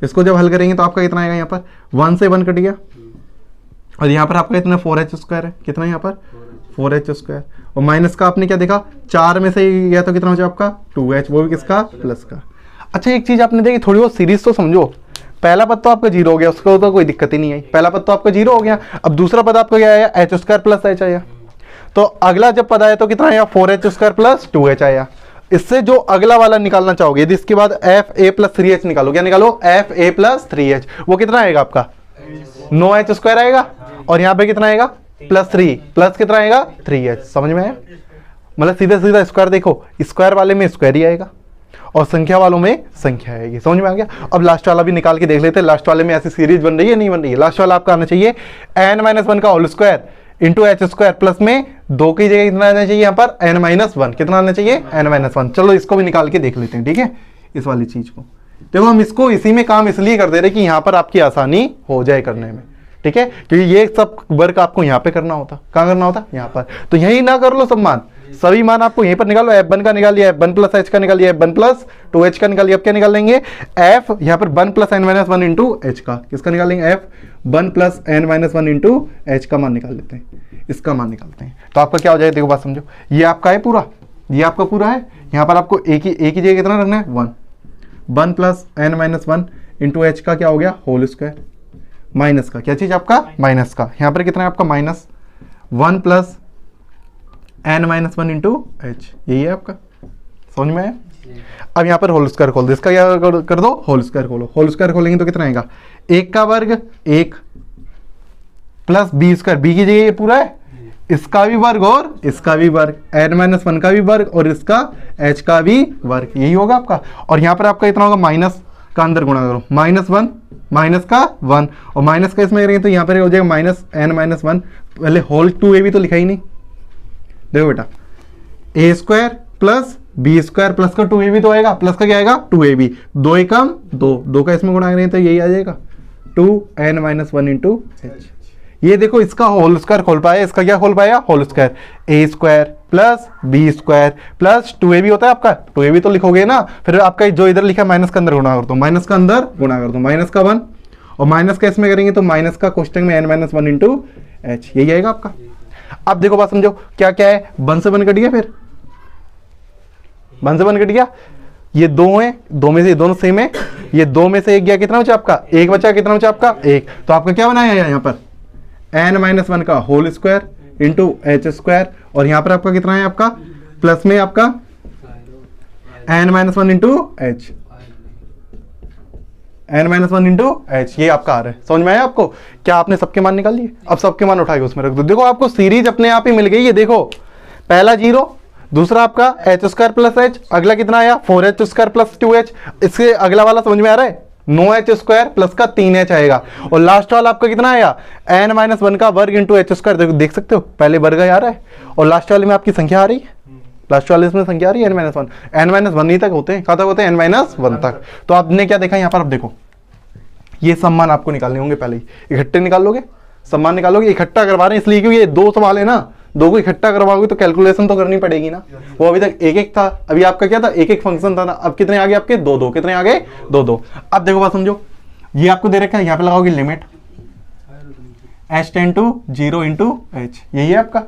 इसको जब हल करेंगे तो आपका कितना आएगा यहाँ पर 1 से 1 कट गया और यहाँ पर आपका इतना 4h स्क्वायर है, कितना यहाँ पर 4h स्क्वायर, और माइनस का आपने क्या देखा 4 में से गया तो कितना हो जाएगा आपका 2h, वो भी किसका, प्लस का। अच्छा एक चीज आपने देखी, थोड़ी बहुत सीरीज तो समझो, पहला पद तो आपका 0 हो गया, उसको तो कोई दिक्कत ही नहीं आई, पहला पद तो आपका 0 हो गया। अब दूसरा पद आपका क्या आया, h स्क्वायर प्लस h आया, तो अगला जब पद आया तो कितना आया 4h स्क्वायर प्लस 2h आया। इससे जो अगला वाला निकालना चाहोगे, यदि इसके बाद एफ ए प्लस 3h निकालो, क्या निकालो, एफ ए प्लस 3h, वो कितना आएगा आपका 9h स्क्वायर आएगा, और यहाँ पे कितना आएगा प्लस 3, प्लस कितना आएगा 3h, समझ में आया। मतलब सीधा सीधा स्क्वायर देखो, स्क्वायर वाले में स्क्वायर ही आएगा और संख्या वालों में संख्या आएगी, समझ में आ गया। अब लास्ट वाला भी निकाल के देख लेते हैं, लास्ट वाले में ऐसी सीरीज बन रही है नहीं बन रही है। लास्ट वाला आपका आना चाहिए n-1 का whole square into h square plus में 2 की जगह कितना आना चाहिए यहाँ पर n-1, कितना आना चाहिए n-1। चलो इसको भी निकाल के देख लेते हैं, ठीक है, इस वाली चीज को। देखो हम इसको इसी में काम इसलिए कर दे रहे कि यहाँ पर आपकी आसानी हो जाए करने में, ठीक है, क्योंकि ये सब वर्क आपको यहाँ पे करना होता, कहाँ करना होता, यहाँ पर। तो यही ना कर लो सब मान, सभी मान आपको यहीं पर निकालो, f1 का निकाल लिया, f1 प्लस h का निकाल लिया, f1 प्लस 2h का निकाल लिया। अब क्या निकाल लेंगे, f यहाँ पर 1 प्लस n-1 इंटू h का, किसका निकालेंगे, f 1 plus n-1 into h का मान निकाल लेते हैं, इसका मान निकालते हैं। तो आपका क्या हो जाएगा, देखो बात समझो, ये आपका है पूरा, ये आपका पूरा है, यहाँ पर आपको एक ही जगह कितना रखना है 1 प्लस n-1 इंटू h का क्या हो गया होल स्क्वायर, माइनस का क्या चीज आपका माइनस का, यहाँ पर कितना है आपका minus 1 plus n-1 into h, यही है आपका, समझ में आया। अब यहाँ पर होल स्क्वायर खोल दो, इसका क्या कर दो, होल स्क्वायर खोलो, होल स्क्वायर खोलेंगे तो कितना आएगा 1 का वर्ग 1 प्लस b स्क्वायर, b की जगह ये पूरा है, इसका भी वर्ग और इसका भी वर्ग, n-1 का भी वर्ग और इसका h का भी वर्ग, यही होगा आपका। और यहाँ पर आपका इतना होगा माइनस का अंदर गुणा करो, -1 माइनस का 1 और माइनस का इसमें करेंगे तो यहाँ पर हो जाएगा माइनस n-1, पहले होल 2ab तो लिखा ही नहीं, देखो बेटा a square plus b square plus का 2ab तो आएगा, प्लस का क्या आएगा 2ab, 2 एकम 2 का इसमें गुणा करेंगे तो यही आ जाएगा 2n-1 इंटू h। ये देखो इसका होल स्क्वायर खोल पाया, इसका क्या खोल पाया whole square, a square plus b square plus 2ab होता है आपका, 2ab तो लिखोगे ना, फिर आपका जो इधर लिखा माइनस का अंदर गुणा कर दो, माइनस का अंदर गुणा कर दो, माइनस का 1 और माइनस का इसमें करेंगे तो माइनस का कोष्टक में n-1 इंटू h, यही आएगा आपका। अब देखो बात समझो, क्या क्या है 1 से 1 कट गया, फिर 1 से 1 कट गया, ये 2 है, 2 में से ये दोनों सेम है, ये 2 में से 1 गया, कितना बचा आपका 1 बचा, कितना बचा आपका 1, तो आपका क्या बनाया यहाँ पर n-1 का whole square into h square और यहाँ पर आपका कितना है आपका प्लस में आपका n-1 into h, n minus one into H, ये आपका आ रहा है। समझ में आया आपको? क्या आपने सबके मान निकाल लिए? अब सबके मान उठा के उसमें रख दो। देखो आपको सीरीज अपने आप ही मिल गई है। देखो पहला 0, दूसरा आपका एच स्क्वायर प्लस एच, अगला कितना आया 4h स्क्वायर प्लस 2h, इससे अगला वाला समझ में आ रहा है 9h स्क्वायर प्लस का 3h आएगा, और लास्ट वाला आपका कितना आया n माइनस वन का वर्ग इंटू एच स्क्वायर। देखो देख सकते हो पहले वर्ग आ रहा है और लास्ट वाले में आपकी संख्या आ रही है, लास्ट वाले इसमें संख्या आ रही है n minus one. n minus one ही तक होते हैं, कहाँ तक होते हैं? n माइनस वन तक। तो आपने क्या देखा यहाँ पर? अब देखो ये सम्मान आपको निकालने होंगे, पहले ही इकट्ठे निकाल लोगे, सम्मान निकालोगे। इकट्ठा करवा रहे हैं इसलिए क्योंकि ये 2 सवाल है ना, 2 को इकट्ठा करवाओगे तो कैलकुलेशन तो करनी पड़ेगी ना। वो अभी तक 1-1 था, अभी आपका क्या था 1-1 फंक्शन था ना, अब कितने आ गए आपके? 2-2। कितने आ गए? 2-2। अब देखो बात समझो, ये आपको दे रखा है, यहाँ पे लगाओगे limit h tend to 0 into H, यही है आपका।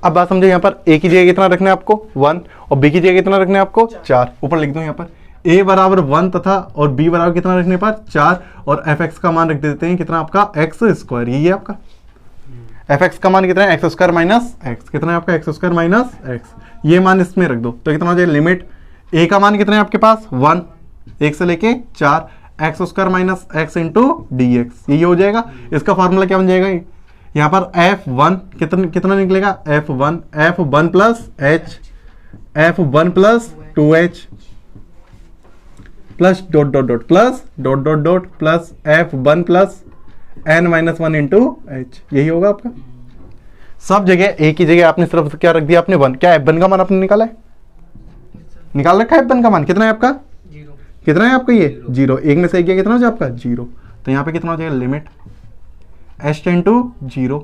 अब बात समझो, यहाँ पर a की जगह कितना रखना है आपको 1 और b की जगह कितना रखना है आपको 4। ऊपर लिख दो यहाँ पर a बराबर 1 तथा और b बराबर कितना रखने पर 4, और fx का मान रख देते हैं कितना आपका x स्क्वायर, यही है आपका। fx का मान कितना है? x स्क्वायर माइनस x, कितना है आपका? x स्क्वायर माइनस x, ये मान इसमें रख दो तो कितना हो जाएगा? लिमिट a का मान कितना है आपके पास 1, 1 से लेके 4, x square minus x into D x, यही हो जाएगा। इसका फॉर्मूला क्या बन जाएगा? यहाँ पर f1 कितना निकलेगा? f1 plus h, f1 plus 2h plus dot dot dot plus dot dot dot plus f1 plus n minus one into H, यही होगा आपका। सब जगह a की जगह आपने सिर्फ क्या रख दिया आपने 1। क्या f1 का मान आपने निकाला है? निकाल रखा है f1 का मान, कितना है आपका? 0। कितना है आपका? ये 0। एक में से एक गया कितना हो जाए आपका? 0। तो यहाँ पे कितना हो जाएगा? लिमिट h टेंड टू 0,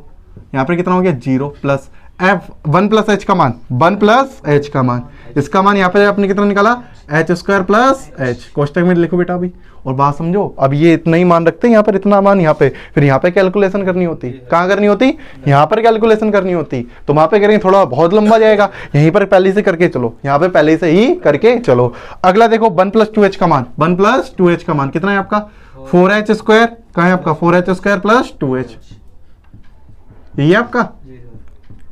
यहाँ पर कितना हो गया? 0 प्लस f1 प्लस h का मान, 1 प्लस h का मान, इसका मान यहाँ पे आपने कितना निकाला? h square plus h। कोष्टक में लिखो बेटा अभी, और बात समझो। अब ये इतना ही मान रखते हैं यहाँ पर, इतना मान यहाँ पे, फिर यहाँ पे कैलकुलेशन करनी होती। कहाँ करनी होती? यहाँ पर कैलकुलेशन करनी होती। तो वहाँ पे करेंगे थोड़ा बहुत लंबा जाएगा, यहीं पर पहले से करके चलो, यहाँ पे पहले से ही करके चलो। अगला देखो 1 प्लस 2h का मान, 1 प्लस 2h का मान कितना है आपका? 4h स्क्वायर, कहाँ है आपका? 4h स्क्वायर प्लस 2h, यही है आपका।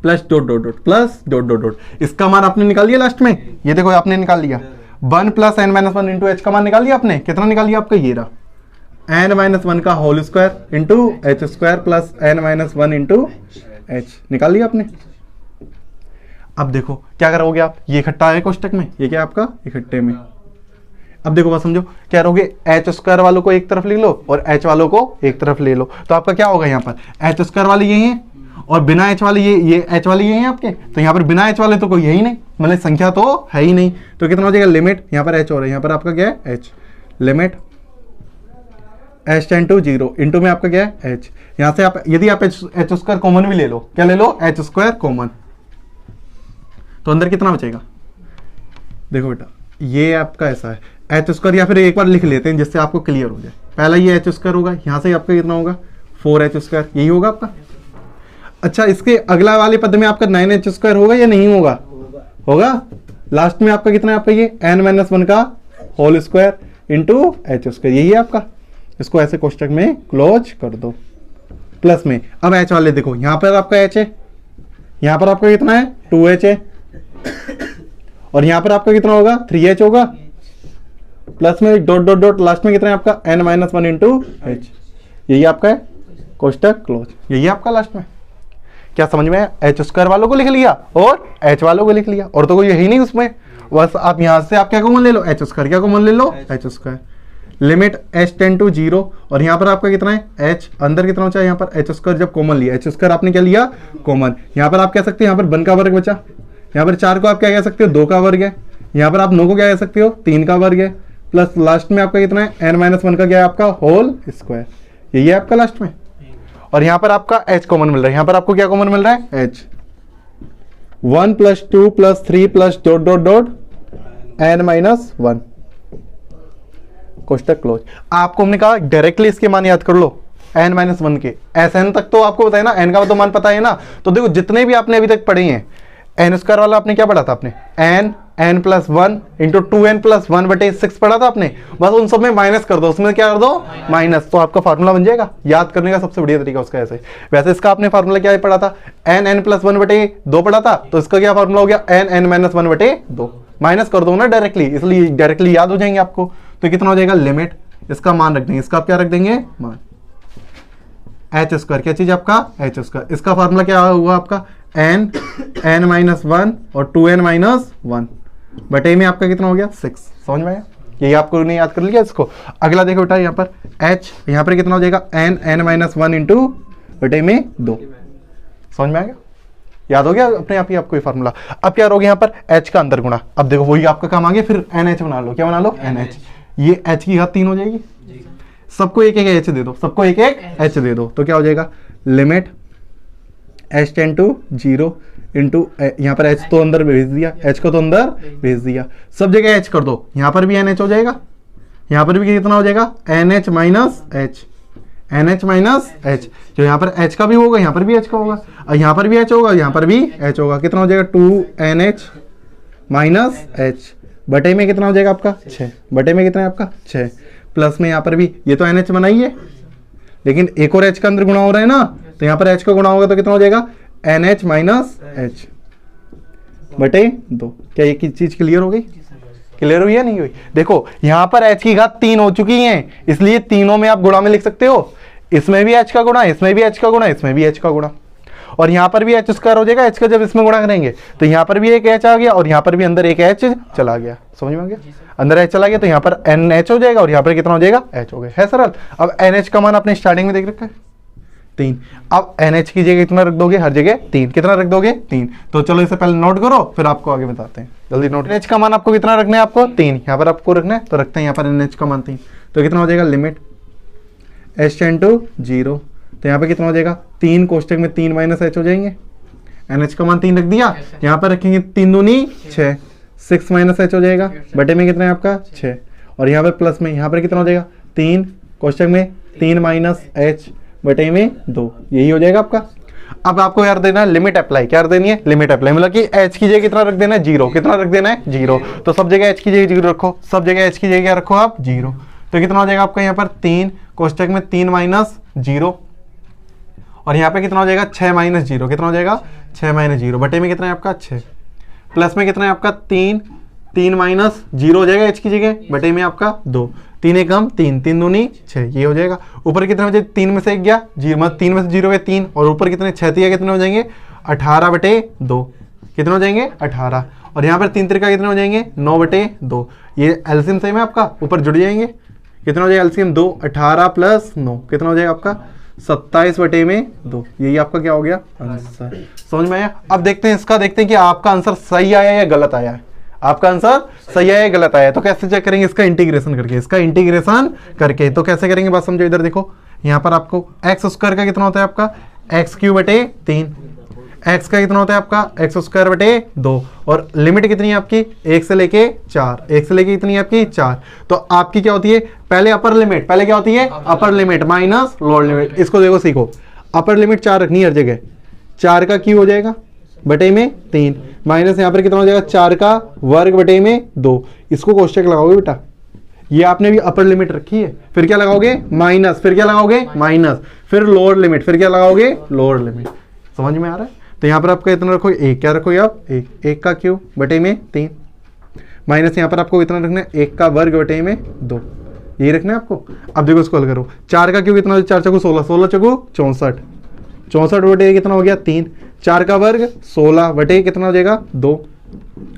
Plus dot dot dot plus dot dot dot, इसका मान आपने निकाल दिया लास्ट में, ये देखो आपने निकाल लिया। 1 plus n minus one into h का मान निकाल लिया आपने, कितना निकाल लिया आपका? ये रहा n माइनस वन का whole square into h square plus n minus one into h, निकाल लिया आपने। अब देखो क्या करोगे आप? ये इकट्ठा है कोष्टक में, ये क्या है आपका? इकट्ठे में। अब देखो बात समझो, क्या करोगे? एच स्क्वायर वालों को एक तरफ ले लो और एच वालों को एक तरफ ले लो, तो आपका क्या होगा? यहाँ पर एच स्क्वायर वाले यही है और बिना एच वाले ये एच वाले ये हैं आपके, तो यहाँ पर बिना एच वाले तो कोई है ही नहीं, मतलब संख्या तो है ही नहीं। तो कितना हो जाएगा? लिमिट यहाँ पर एच हो रहा है, यहाँ पर आपका क्या है? H. Limit H tend to 0 into में आपका क्या है? एच। यहाँ से आप यदि आप एच स्क्वायर कॉमन भी ले लो, क्या ले लो? एच स्क्वायर कॉमन, तो अंदर कितना बचेगा? देखो बेटा ये आपका ऐसा है एच स्क्वायर, या फिर एक बार लिख लेते हैं जिससे आपको क्लियर हो जाए। पहला ये एच स्क्वायर होगा, यहाँ से आपका कितना होगा? 4h स्क्वायर, यही होगा आपका। अच्छा इसके अगला वाले पद में आपका 9h स्क्वायर होगा या नहीं होगा? होगा। लास्ट में आपका कितना है? आपका ये n माइनस वन का whole square into h square, यही है आपका। इसको ऐसे कोष्टक में क्लोज कर दो प्लस में। अब h वाले देखो, यहाँ पर आपका h है, यहाँ पर आपका कितना है? 2h है, और यहाँ पर आपका कितना होगा? 3h होगा, प्लस में डॉट डॉट डॉट, लास्ट में कितना है आपका? n minus one into H, यही आपका है कोष्टक क्लोज, यही आपका लास्ट में। क्या समझ में? एच स्क्वायर वालों को लिख लिया और एच वालों को लिख लिया, और तो कोई यही नहीं उसमें, बस आप यहाँ से आप क्या कॉमन ले लो? H square. क्या कॉमन ले लो? H square. Limit H tend to 0, और यहाँ पर आपका कितना है? एच। अंदर कितना बचा? यहाँ पर एच स्क्वायर जब कॉमन लिया, एच स्क्वायर आपने क्या लिया? कॉमन। यहाँ पर आप कह सकते हो यहाँ पर 1 का वर्ग बचा, यहाँ पर 4 को आप क्या कह सकते हो? 2 का वर्ग है, यहाँ पर आप 9 को क्या कह सकते हो? 3 का वर्ग है, प्लस लास्ट में आपका कितना है? n माइनस वन का क्या है? आपका होल स्क्वायर, यही है आपका लास्ट में। और यहाँ पर आपका h कॉमन मिल रहा है, यहाँ पर आपको क्या कॉमन मिल रहा है? h। 1 plus 2 plus 3 plus dot dot dot n minus one, कोष्टक क्लोज। आपको हमने कहा डायरेक्टली इसके मान याद कर लो, n माइनस वन के Sn तक तो आपको बताया ना, n का तो मान पता है ना। तो देखो जितने भी आपने अभी तक पढ़े हैं, n स्क्वायर वाला आपने क्या पढ़ा था? आपने n plus one into 2n plus one बटे 6 पढ़ा था आपने, बस उन सब में माइनस कर दो, उसमें क्या कर दो? माइनस, तो आपका फार्मूला बन जाएगा। याद करने का सबसे बढ़िया तरीका उसका ऐसे। वैसे इसका आपने फार्मूला क्या पढ़ा था? n प्लस वन बटे 2 पढ़ा था, तो इसका क्या फार्मूला हो गया? n माइनस वन बटे 2, माइनस कर दो ना डायरेक्टली, इसलिए डायरेक्टली याद हो जाएंगे आपको। तो कितना हो जाएगा? लिमिट इसका मान रख देंगे, इसका आप क्या रख देंगे, मान। एच स्क्वायर क्या चीज आपका, एच स्क्वायर। इसका फार्मूला क्या हुआ आपका, एन, एन माइनस 1 और 2n माइनस 1 बटे में आपका कितना हो गया, 6। समझ में आया, यही आपको नहीं याद कर लिया इसको। अगला देखो बेटा यहाँ पर h, यहाँ पर कितना हो जाएगा, एन, एन माइनस 1 इंटू बटे में 2। समझ में आएगा, याद हो गया अपने आप ही आपको ये फार्मूला। अब क्या करोगे यहाँ पर h का अंदर गुणा, अब देखो वही आपका काम आ गया, फिर NH बना लो, क्या बना लो, NH। ये h की घात 3 हो जाएगी, सबको एक एक h दे दो, सबको एक एक h दे दो, तो क्या हो जाएगा, limit h tend to 0 into, यहाँ पर h तो अंदर भेज दिया, h को तो अंदर भेज दिया, सब जगह h कर दो, यहाँ पर भी NH हो जाएगा, यहाँ पर भी कितना हो जाएगा, NH minus h, NH minus h, जो यहाँ पर h का भी होगा यहाँ पर भी h का होगा, और यहाँ पर भी h होगा यहाँ पर भी h होगा, कितना हो जाएगा 2NH माइनस h बटे में कितना हो जाएगा आपका 6, बटे में कितना है आपका 6, प्लस में यहाँ पर भी ये तो NH बनाइए, लेकिन एक और h का अंदर गुणा हो रहा है ना, तो यहाँ पर h का गुणा होगा तो कितना हो जाएगा NH माइनस h बटे 2। क्या ये चीज क्लियर हो गई, क्लियर हुई है नहीं हुई। देखो यहाँ पर h की घात 3 हो चुकी है, इसलिए तीनों में आप गुणा में लिख सकते हो, इसमें भी h का गुणा, इसमें भी h का गुणा, इसमें भी h का गुणा, और यहाँ पर भी h स्क्वायर हो जाएगा, h का जब इसमें गुणा करेंगे तो यहाँ पर भी एक h आ गया और यहाँ पर भी अंदर एक h चला गया। समझ में आ गया, अंदर h चला गया तो यहाँ पर NH हो जाएगा और यहाँ पर कितना हो जाएगा, h हो गया, है सरल। अब NH का मान आपने स्टार्टिंग में देख रखा है 3, अब NH की जगह कितना रख दोगे, हर जगह 3, कितना रख दोगे 3। तो चलो इसे पहले नोट करो फिर आपको आगे बताते हैं, जल्दी नोट। NH का मान आपको कितना रखना है, आपको 3, यहाँ पर आपको रखना है, तो रखते हैं यहाँ पर NH का मान 3, तो कितना हो जाएगा, लिमिट h टेंड टू 0, तो यहाँ पे कितना हो जाएगा, 3 कोष्टक में 3 माइनस h हो जाएंगे, NH का मान 3 रख दिया, यहाँ पर रखेंगे 3 दूनी 6, 6 माइनस h हो जाएगा, बटे में कितना है आपका 6, और यहाँ पर प्लस में यहाँ पर कितना हो जाएगा, 3 कोष्टक में 3 माइनस h बटे में 2, यही हो जाएगा आपका। अब आपको यार देना है लिमिट अप्लाई, क्या देनी है, लिमिट अप्लाई, मतलब कि h की जगह कितना रख देना है, 0, कितना रख देना है 0, तो सब जगह h की जगह 0 रखो, सब जगह h की जगह क्या रखो आप 0, तो कितना हो जाएगा आपका यहाँ पर 3 कोष्टक में 3 माइनस 0, और यहाँ पे कितना हो जाएगा 6 माइनस 0, कितना हो जाएगा 6 माइनस 0 बटे में कितना है आपका 6, प्लस में कितना है आपका 3 माइनस 0 हो जाएगा h की जगह, बटे में आपका 2, 3 एक कम 3, 3 दूनी 6, ये हो जाएगा। ऊपर कितना हो जाएगा, 3 में से 1 गया 0, मतलब 3 में से 0 गया 3, और ऊपर कितने 6 दिया, कितने हो जाएंगे 18 बटे 2, कितने हो जाएंगे 18, और यहाँ पर 3 त्रिका कितने हो जाएंगे 9 बटे 2, ये एलसीएम सेम है आपका, ऊपर जुड़ जाएंगे, कितना हो जाएगा एलसीएम 2, 18 प्लस 9 कितना हो जाएगा आपका 27 बटे में 2, यही आपका क्या हो गया आंसर। समझ में आया। अब देखते हैं इसका, देखते हैं कि आपका आंसर सही आया या गलत आया है, आपका आंसर सही आया या गलत आया है। तो कैसे चेक करेंगे, इसका इंटीग्रेशन करके, इसका इंटीग्रेशन करके। तो कैसे करेंगे बात समझो, इधर देखो, यहाँ पर आपको एक्स स्क्वायर का कितना होता है आपका एक्स क्यू बटे 3, एक्स का कितना होता है आपका एक्स स्क्वायर बटे 2, और लिमिट कितनी है आपकी 1 से लेके 4, 1 से लेके कितनी है आपकी 4, तो आपकी क्या होती है पहले अपर लिमिट, पहले क्या होती है अपर लिमिट माइनस लोअर लिमिट। इसको देखो सीखो, अपर लिमिट 4 रखनी है हर जगह, 4 का क्यू हो जाएगा बटे में 3, माइनस यहाँ पर कितना हो जाएगा 4 का वर्ग बटे में 2, इसको कोष्टक लगाओगे बेटा, ये आपने भी अपर लिमिट रखी है, फिर क्या लगाओगे माइनस, फिर क्या लगाओगे माइनस, फिर लोअर लिमिट, फिर क्या लगाओगे लोअर लिमिट। समझ में आ रहा है। तो यहाँ पर आपका इतना रखो 1, क्या रखोगे आप 1 का क्यू बटे में 3, माइनस यहाँ पर आपको इतना रखना है 1 का वर्ग बटे में 2, यही रखना है आपको। अब देखो इसको हल करो, 4 का क्यू कितना हो जाएगा 4 चौको 16, 16 चौको 64, 64 बटे कितना हो गया 3, 4 का वर्ग 16 बटे कितना हो जाएगा 2,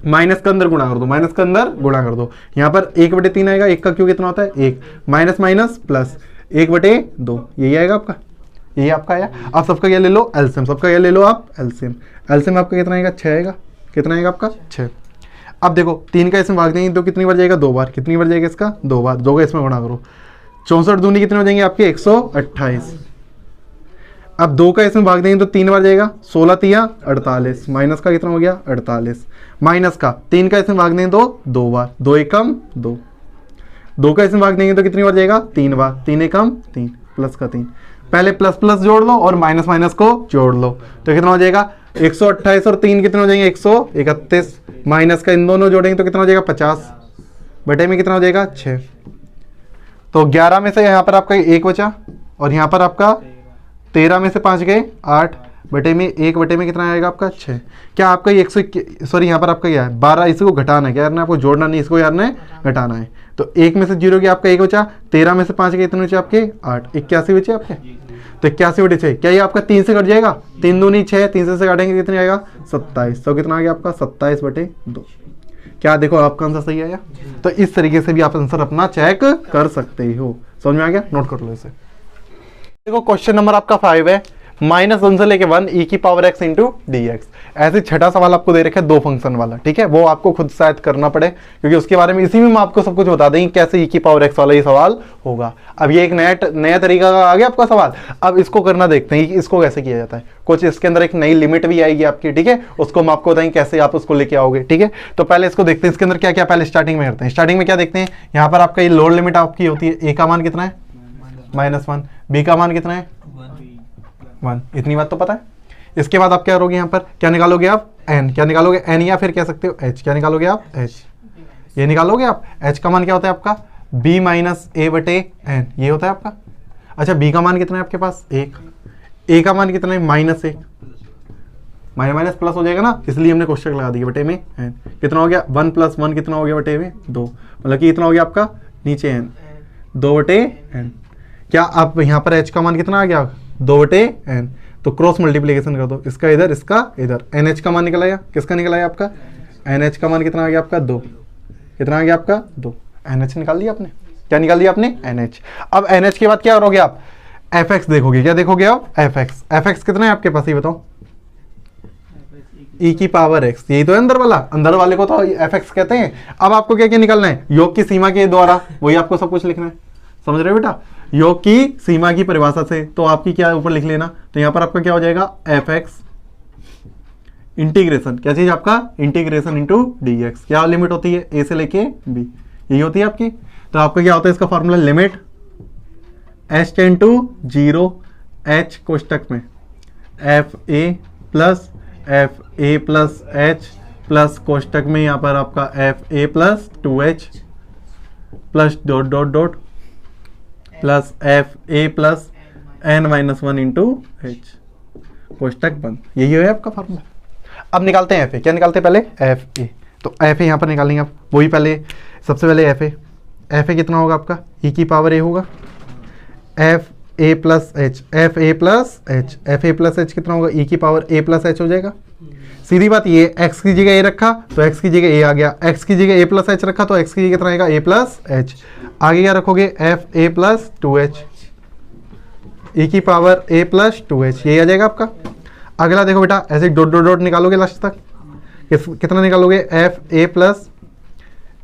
माइनस का अंदर गुणा कर दो, माइनस का अंदर गुणा कर दो, यहाँ पर 1 बटे 3 आएगा, 1 का क्यू कितना होता है 1, माइनस माइनस प्लस 1 बटे 2, यही आएगा आपका, यही आपका आया। आप सबका क्या ले लो एलसीएम, सबका क्या ले लो आप एलसीएम, एलसीएम आपका कितना आएगा 6 आएगा, कितना आएगा आपका 6। अब देखो 3 का इसमें भाग देंगे तो कितनी बार जाएगा 2 बार, कितनी बार जाएगा इसका 2 बार, 2 का इसमें गुणा करो, 64 दूनी कितने हो जाएंगे आपके 128। अब 2 का इसमें भाग देंगे तो 3 बार जाएगा, 16 तिया 48, माइनस का कितना हो गया 48, माइनस का 3 का इसमें भाग देंगे तो 2 बार, 2 एकम 2, 2 का इसमें भाग देंगे तो कितनी बार जाएगा 3 बार, 3 एकम 3, प्लस का 3, पहले प्लस प्लस जोड़ लो और माइनस माइनस को जोड़ लो, तो कितना हो जाएगा 128 और 3 कितने हो जाएंगे 131, माइनस का इन दोनों जोड़ेंगे तो कितना हो जाएगा 50, बटे में कितना हो जाएगा 6। तो 11 में से यहाँ पर आपका 1 बचा, और यहाँ पर आपका 13 में से 5 गए 8, बटे में 1 बटे में कितना आएगा आपका 6। क्या आपका ये 100 सॉरी यहाँ पर आपका क्या है 12, इसको घटाना है, क्या करना है आपको जोड़ना नहीं, इसको यार घटाना है। तो 1 में से 0 गया आपका 1 बचा, 13 में से 5 गए कितने बचे आपके 8, 81 बचे आपके। तो 81 बटे 6 क्या ये आपका 3 से कट जाएगा, 3 दूनी 6, 3 से काटेंगे कितने आएगा 27। तो कितना आ गया आपका 27 बटे 2। क्या देखो आपका आंसर सही आया। तो इस तरीके से भी आप आंसर अपना चेक कर सकते हो। समझ में आ गया, नोट कर लो इसे। देखो क्वेश्चन नंबर आपका 5 है, -1 से लेके 1 e की power x into D x. ऐसे छठा सवाल आपको दे रखा है 2 फंक्शन वाला, ठीक है, वो आपको खुद शायद करना पड़े क्योंकि उसके बारे में इसी में मैं आपको सब कुछ बता देंगे कैसे e की पावर x वाला ये सवाल होगा। अब ये एक नया तरीका का आ गया आपका सवाल। अब इसको करना देखते हैं कि इसको कैसे किया जाता है। कुछ इसके अंदर एक नई लिमिट भी आएगी आपकी, ठीक है, उसको हम आपको बताएंगे कैसे आप उसको लेके आओगे, ठीक है। तो पहले इसको देखते हैं इसके अंदर क्या क्या पहले स्टार्टिंग में करते हैं। स्टार्टिंग में क्या देखते हैं, यहाँ पर आपका ये लोड लिमिट आपकी होती है, a का मान कितना है -1, b का मान कितना है 1, इतनी बात तो पता है। इसके बाद आप क्या करोगे, यहाँ पर क्या निकालोगे आप n, क्या निकालोगे n, या फिर कह सकते हो h, क्या निकालोगे आप h, ये निकालोगे आप। h का मान क्या होता है आपका b माइनस a बटे n, ये होता है आपका। अच्छा b का मान कितना है आपके पास 1, a का मान कितना है -1, माइनस प्लस हो जाएगा ना, इसलिए हमने क्वेश्चन लगा दिया बटे में n। कितना हो गया 1 + 1 कितना हो गया बटे में 2, मतलब कि कितना हो गया आपका नीचे n 2 बटे n। क्या आप यहाँ पर h का मान कितना आ गया 2 बटे n, तो क्रॉस मल्टीप्लीकेशन कर दो, इसका इधर इसका इधर, NH का मान निकल आया, किसका निकल आया आपका NH का मान कितना आ गया आपका 2, कितना आ गया आपका 2, NH निकाल दिया आपने। क्या निकाल दिया आपने NH। अब NH के बाद क्या करोगे आप fx देखोगे, क्या देखोगे आप fx कितना है आपके पास ये बताओ, e की पावर x, यही तो है अंदर वाला, अंदर वाले को तो fx कहते हैं। अब आपको क्या क्या निकालना है, योग की सीमा के द्वारा, वही आपको सब कुछ लिखना है, समझ रहे हो बेटा, योग की सीमा की परिभाषा से। तो आपकी क्या ऊपर लिख लेना, तो यहां पर आपका क्या हो जाएगा fx इंटीग्रेशन, क्या चीज आपका इंटीग्रेशन इंटू डी एक्स। क्या लिमिट होती है a से लेके b, यही होती है आपकी। तो आपका क्या होता है इसका formula, limit h tend to 0 h कोष्टक में fa प्लस h प्लस कोष्टक में यहाँ पर आपका fa plus 2h plus dot dot dot plus fa plus n-1 into h, कोष्टक बंद। यही है आपका फॉर्मूला। अब निकालते हैं fa, क्या निकालते हैं पहले fa। तो fa यहाँ पर निकालेंगे आप, वही पहले सबसे पहले fa कितना होगा आपका e की पावर a होगा, fa प्लस h कितना होगा e की पावर a प्लस h हो जाएगा। सीधी बात ये, x की जगह a रखा तो x की जगह a आ गया, x की जगह a प्लस h रखा तो x की जगह कितना आएगा a प्लस h। आगे क्या रखोगे fa प्लस 2h e की पावर a प्लस 2h, यही आ जाएगा आपका। अगला देखो बेटा, ऐसे डॉट डॉट डॉट निकालोगे लास्ट तक, कितना निकालोगे fa plus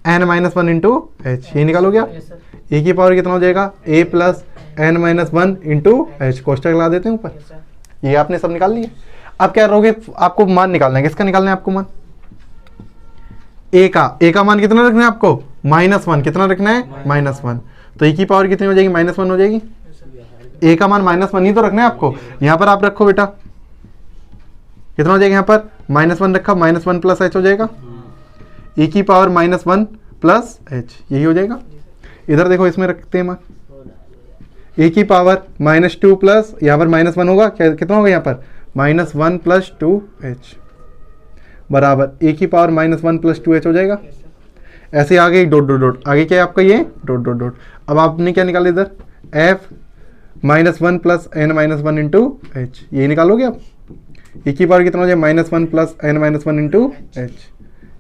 n-1 into h, ये निकालोगे आप। e की पावर कितना हो जाएगा a plus n-1 into h, कोष्टक लगा देते हैं ऊपर, ये आपने सब निकाल लिया। अब क्या करोगे, आपको मान निकालना है, किसका निकालना है आपको मान a का मान कितना रखना है आपको -1, कितना रखना है -1। तो e की पावर कितनी हो जाएगी -1 हो जाएगी, a का मान -1 ही तो रखना है आपको। यहाँ पर आप रखो बेटा, कितना हो जाएगा यहाँ पर -1 रखा, -1 प्लस h हो जाएगा, e की पावर -1 प्लस h, यही हो जाएगा। इधर देखो इसमें रखते हैं मान, e की पावर -2 प्लस यहाँ पर -1 होगा, कितना होगा यहाँ पर -1 प्लस 2h बराबर e की पावर -1 प्लस 2h हो जाएगा। ऐसे आगे डॉट डॉट डॉट, आगे क्या है आपका ये डॉट डॉट डॉट। अब आपने क्या निकाला इधर f -1 plus n-1 into h, ये निकालोगे आप। e की पावर कितना हो जाएगा -1 प्लस n-1 इंटू h,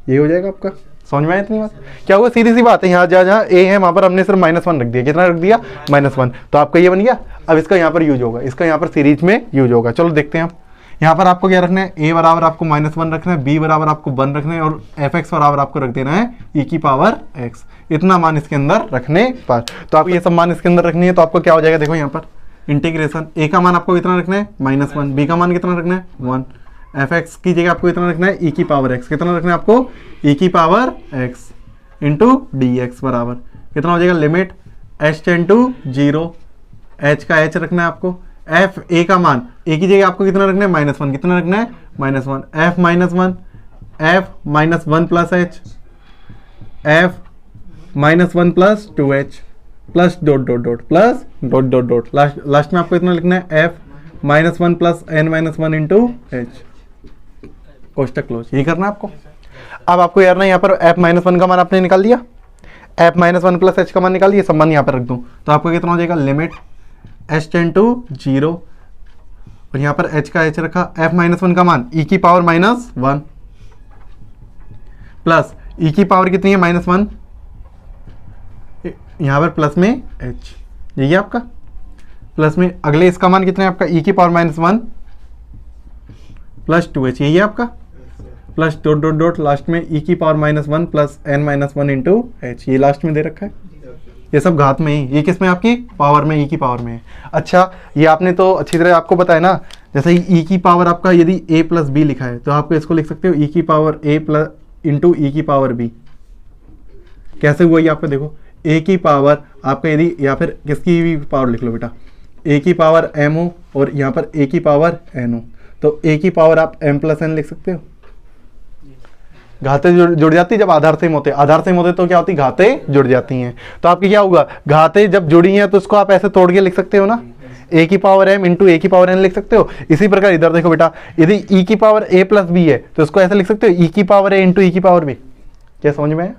ये हो जाएगा आपका। समझ में आया इतनी बात, क्या हुआ सीधी सी बात है, यहाँ जहाँ a है वहाँ पर हमने सिर्फ -1 रख दिया, कितना रख दिया -1, तो आपका ये बन गया। अब इसका यहाँ पर यूज होगा, इसका यहाँ पर सीरीज में यूज होगा। चलो देखते हैं आप, यहाँ पर आपको क्या रखना है, a बराबर आपको -1 रखना है, b बराबर आपको 1 रखना है, और fx बराबर आपको रख देना है e की पावर x, इतना मान इसके अंदर रखने पर। तो आपको ये सब मान इसके अंदर रखनी है, तो आपको क्या हो जाएगा, देखो यहाँ पर इंटीग्रेशन, a का मान आपको कितना रखना है -1, b का मान कितना रखना है 1, fx की जगह आपको कितना रखना है e की पावर x, कितना रखना है आपको e की पावर x इंटू dx बराबर कितना हो जाएगा, limit h tend to 0 h का h रखना है आपको, f a का मान a की जगह आपको कितना रखना है -1, कितना रखना है -1, f -1 plus h, f -1 plus 2h plus dot dot dot plus dot dot dot, last में आपको इतना लिखना है f -1 plus n-1 into H, कोष्टक क्लोज। यही करना है आपको। अब आपको यार ना यहाँ पर f-1 का मान आपने निकाल दिया, f-1 प्लस h का मान निकाल दिया, संबंध यहाँ पर रख दूँ तो आपका कितना हो जाएगा, लिमिट h टेंड टू 0 और यहाँ पर h का h रखा, f-1 का मान e की पावर -1 प्लस e की पावर कितनी है -1, यहाँ पर प्लस में h, यही है आपका प्लस में अगले इसका मान कितना है आपका e की पावर -1 प्लस 2h, यही है आपका plus dot dot dot last में e की power -1 plus n-1 into H, ये लास्ट में दे रखा है। ये सब घात में ही, ये किस में आपकी पावर में, e की पावर में है। अच्छा ये आपने तो अच्छी तरह आपको पता है ना, जैसे e की पावर आपका यदि a प्लस बी लिखा है तो आपको इसको लिख सकते हो e की power a plus into e की पावर b। कैसे हुआ ये आपको देखो, a की पावर आपका यदि या फिर किसकी भी पावर लिख लो बेटा, a की पावर m हो और यहाँ पर a की पावर n हो तो a की पावर आप m प्लस n लिख सकते हो। घाते जुड़ जाती जब आधार सेम होते, आधार सेम होते तो क्या होती, घाते जुड़ जाती हैं। तो आपकी क्या होगा, घाते जब जुड़ी हैं तो उसको आप ऐसे तोड़ के लिख सकते हो ना, a की पावर m इंटू a की पावर n लिख सकते हो। इसी प्रकार इधर देखो बेटा, यदि e की पावर a प्लस b है तो इसको ऐसे लिख सकते हो e की पावर a इंटू e की पावर b। क्या समझ में आया?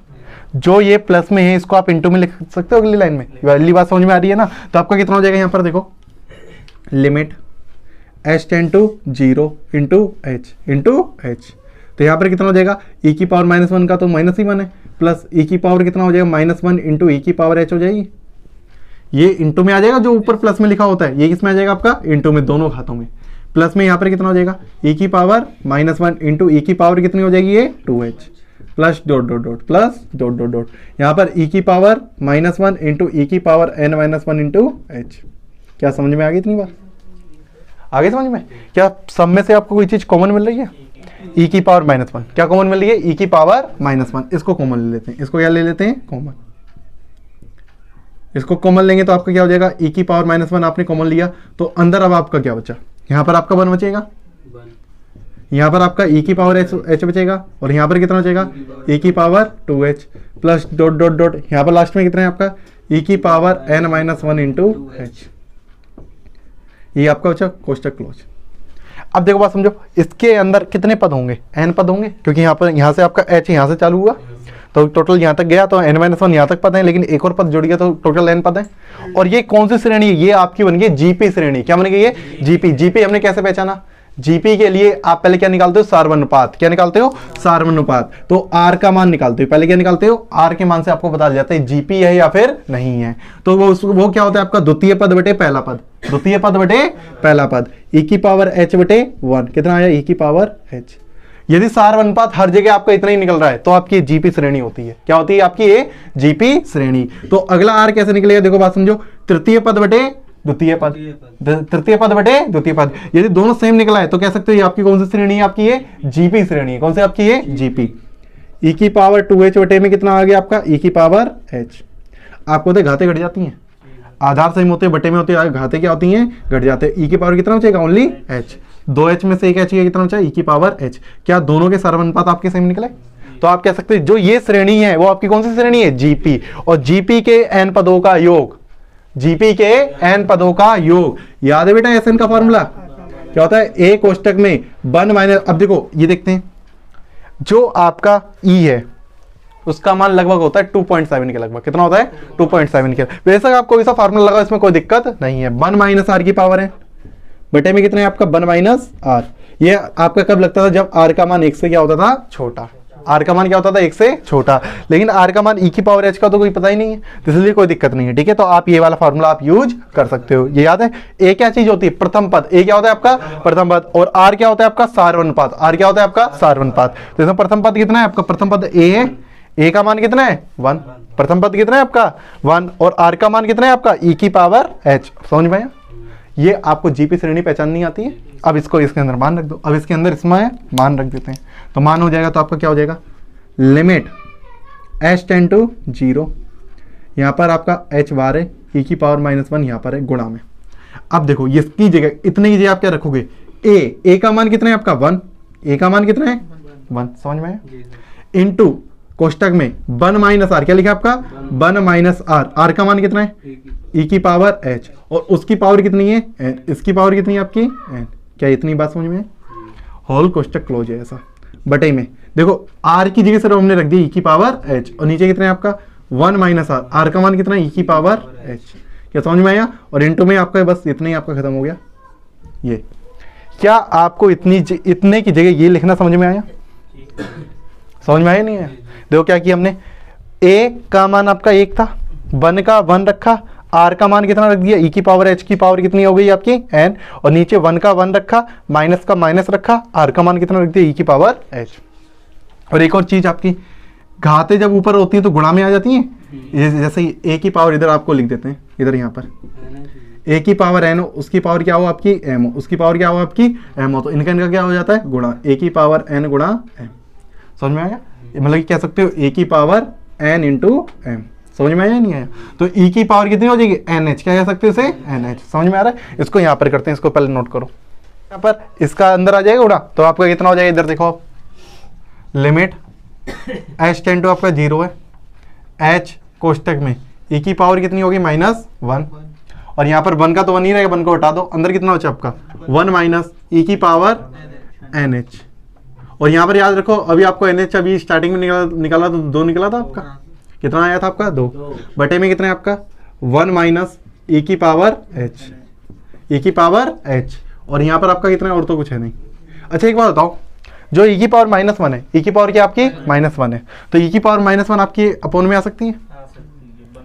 जो ये प्लस में है इसको आप इंटू में लिख सकते हो अगली लाइन में। अगली बात समझ में आ रही है ना? तो आपका कितना हो जाएगा यहाँ पर देखो, limit h tend to 0 into h तो यहाँ पर कितना हो जाएगा, e की पावर -1 का तो -1 है प्लस e की पावर कितना हो जाएगा -1 इंटू e की पावर h हो जाएगी। ये इंटू में आ जाएगा, जो ऊपर प्लस में लिखा होता है ये किस में आ जाएगा आपका, इंटू में, दोनों खातों में। प्लस में यहाँ पर कितना हो जाएगा, e की पावर -1 इंटू e की पावर कितनी हो जाएगी, ये 2h plus dot dot dot plus dot dot dot, यहाँ पर e की पावर -1 इंटू e की पावर n-1 इंटू h। क्या समझ में आ गई इतनी बात? आगे समझ में? क्या सब में से आपको कोई चीज कॉमन मिल रही है? e की पावर -1 क्या कॉमन मिल रही है, e की पावर -1, इसको कॉमन ले लेते हैं। इसको क्या ले लेते हैं, कॉमन। इसको कॉमन लेंगे तो आपका क्या हो जाएगा, e की पावर -1 आपने कॉमन लिया तो अंदर अब आपका क्या बचा, यहाँ पर आपका 1 बचेगा, यहाँ पर आपका e की पावर h बचेगा और यहाँ पर कितना बचेगा, e की power 2h plus dot dot dot, यहाँ पर लास्ट में कितना है आपका, e की पावर n-1 इंटू h। ये आपका बचा कोष्टक क्लोज। अब देखो बात समझो, इसके अंदर कितने पद होंगे, n पद होंगे, क्योंकि यहाँ से आपका h यहाँ से चालू हुआ तो टोटल यहाँ तक गया तो n-1 यहाँ तक पद है, लेकिन एक और पद जुड़ गया तो टोटल n पद है। और ये कौन सी श्रेणी है, ये आपकी बन गई जीपी श्रेणी। क्या बन गई ये, जीपी। जीपी हमने कैसे पहचाना, जीपी के लिए आप पहले क्या निकालते हो, सार्वनुपात। क्या निकालते हो, सार्वनुपात। तो आर का मान निकालते हो, पहले क्या निकालते हो, आर के मान से आपको पता चल जाता है जीपी है या फिर नहीं है। तो वो क्या होता है आपका, द्वितीय पद बटे पहला पद, द्वितीय पद बटे पहला पद, e की पावर h बटे 1 कितना आया, e की पावर h। यदि सार्वनुपात हर जगह आपका इतना ही निकल रहा है तो आपकी जीपी श्रेणी होती है। क्या होती है आपकी, ये जीपी श्रेणी। तो अगला आर कैसे निकलेगा, देखो बात समझो, तृतीय पद बटे द्वितीय पद, तृतीय पद बटे द्वितीय पद। यदि दोनों सेम निकला है तो कह सकते हो ये आपकी कौन सी श्रेणी है, आपकी ये जीपी श्रेणी है। कौन सी आपकी ये, जीपी। e की पावर 2h बटे में कितना आ गया आपका, e की पावर h। आपको तो घाते घट जाती हैं, आधार सही होते हैं, बटे में होते हैं, घाते क्या होती हैं, घट जाते हैं। e की पावर कितना बचेगा, ओनली h। 2h में से एक h कितना बचा, e की पावर h। क्या दोनों के सार्वनुपात आपके सेम निकले? तो आप कह सकते हैं जो ये श्रेणी है वो आपकी कौन सी श्रेणी है, जीपी। और जीपी के n पदों का योग, जीपी के n पदों का योग। याद है बेटा एसएन का फॉर्मूला क्या होता है, ए कोष्टक में 1 माइनस, अब देखो ये देखते हैं, जो आपका e है उसका मान लगभग होता है 2.7 के लगभग। कितना होता है, 2.7 के। बेशक आपको ऐसा फार्मूला लगा, इसमें कोई दिक्कत नहीं है। 1 माइनस आर की पावर है, बटे में कितना है आपका, 1 माइनस आर। ये आपका कब लगता था, जब आर का मान 1 से क्या होता था, छोटा। आर का मान क्या होता था, 1 से छोटा। लेकिन आर का मान e की पावर h का तो कोई पता ही नहीं है, इसलिए कोई दिक्कत नहीं है। ठीक है, तो आप ये वाला फार्मूला आप यूज कर सकते हो। ये याद है, ए क्या चीज होती है, प्रथम पद। ए क्या होता है आपका, प्रथम पद। और आर क्या होता है आपका, सार्वनुपात। आर क्या होता है आपका, सार्वनुपात। तो इसमें प्रथम पद कितना है आपका, प्रथम पद ए है, ए का मान कितना है, 1। प्रथम पद कितना है आपका, 1। और आर का मान कितना है आपका, e की पावर h। समझ में आया? ये आपको जीपी श्रेणी पहचाननी आती है। अब इसको इसके अंदर मान रख दो, अब इसके अंदर इसमें मान रख देते हैं तो मान हो जाएगा। तो आपका क्या हो जाएगा, लिमिट h टेंड टू 0, यहाँ पर आपका h बार है, e की पावर -1 यहाँ पर है गुणा में। अब देखो इसकी जगह इतने की जगह आप क्या रखोगे, a का मान कितना है आपका, 1। a का मान कितना है, 1। समझ में आया? इंटू कोष्टक में 1 माइनस आर, क्या लिखा आपका 1 माइनस आर, आर का मान कितना है ई की पावर एच, और उसकी पावर कितनी है एन, इसकी पावर कितनी है आपकी एन। क्या इतनी बात समझ में है? होल कोष्टक क्लोज है ऐसा। बटे में देखो आर की जगह सिर्फ हमने रख दी ई की पावर एच, और नीचे कितना है आपका 1 माइनस आर, आर का मान कितना है ई की पावर एच। क्या समझ में आया? और इनटू में आपका बस इतना ही आपका खत्म हो गया। ये क्या आपको इतने की जगह ये लिखना समझ में आया? समझ में आया नहीं है? देखो क्या किया हमने, ए का मान आपका 1 था, 1 का 1 रखा, आर का मान कितना रख दिया ई की पावर एच की पावर कितनी हो गई आपकी एन, और नीचे 1 का 1 रखा, माइनस का माइनस रखा, आर का मान कितना रख दिया ई की पावर एच। और एक और चीज आपकी घातें जब ऊपर होती है तो गुणा में आ जाती हैं। जैसे ए की पावर इधर आपको लिख देते हैं, इधर यहाँ पर ए की पावर एन हो, उसकी पावर क्या हो आपकी एम हो, उसकी पावर क्या हो आपकी एम हो, तो इनका क्या हो जाता है गुणा, ए की पावर एन गुणा एम। समझ में आया? मतलब कि कह सकते हो ए की पावर एन इंटू एम। समझ में आया नहीं आया? तो ई की पावर कितनी हो जाएगी एन एच, क्या कह सकते हो इसे एन एच। समझ में आ रहा है? इसको यहाँ पर करते हैं, इसको पहले नोट करो। यहाँ पर इसका अंदर आ जाएगा गुणा, तो आपका कितना हो जाएगा, इधर देखो लिमिट एच टेंड टू आपका 0 है, एच कोष्टक में ई की पावर कितनी होगी -1, और यहाँ पर 1 का तो 1 ही रहेगा, 1 को हटा दो, अंदर कितना बचा आपका 1 माइनस ई की पावर एन एच। और यहाँ पर याद रखो अभी आपको एन एच अभी स्टार्टिंग में निकाला तो 2 निकला था आपका, कितना आया था आपका 2, बटे में कितना है आपका 1 माइनस ई की पावर एच, ई की पावर एच, और यहाँ पर आपका कितना है और तो कुछ है नहीं। अच्छा एक बात बताओ, जो ई की पावर -1 है, ई की पावर क्या आपकी -1 है, तो ई की पावर -1 आपकी अपॉन में आ सकती है,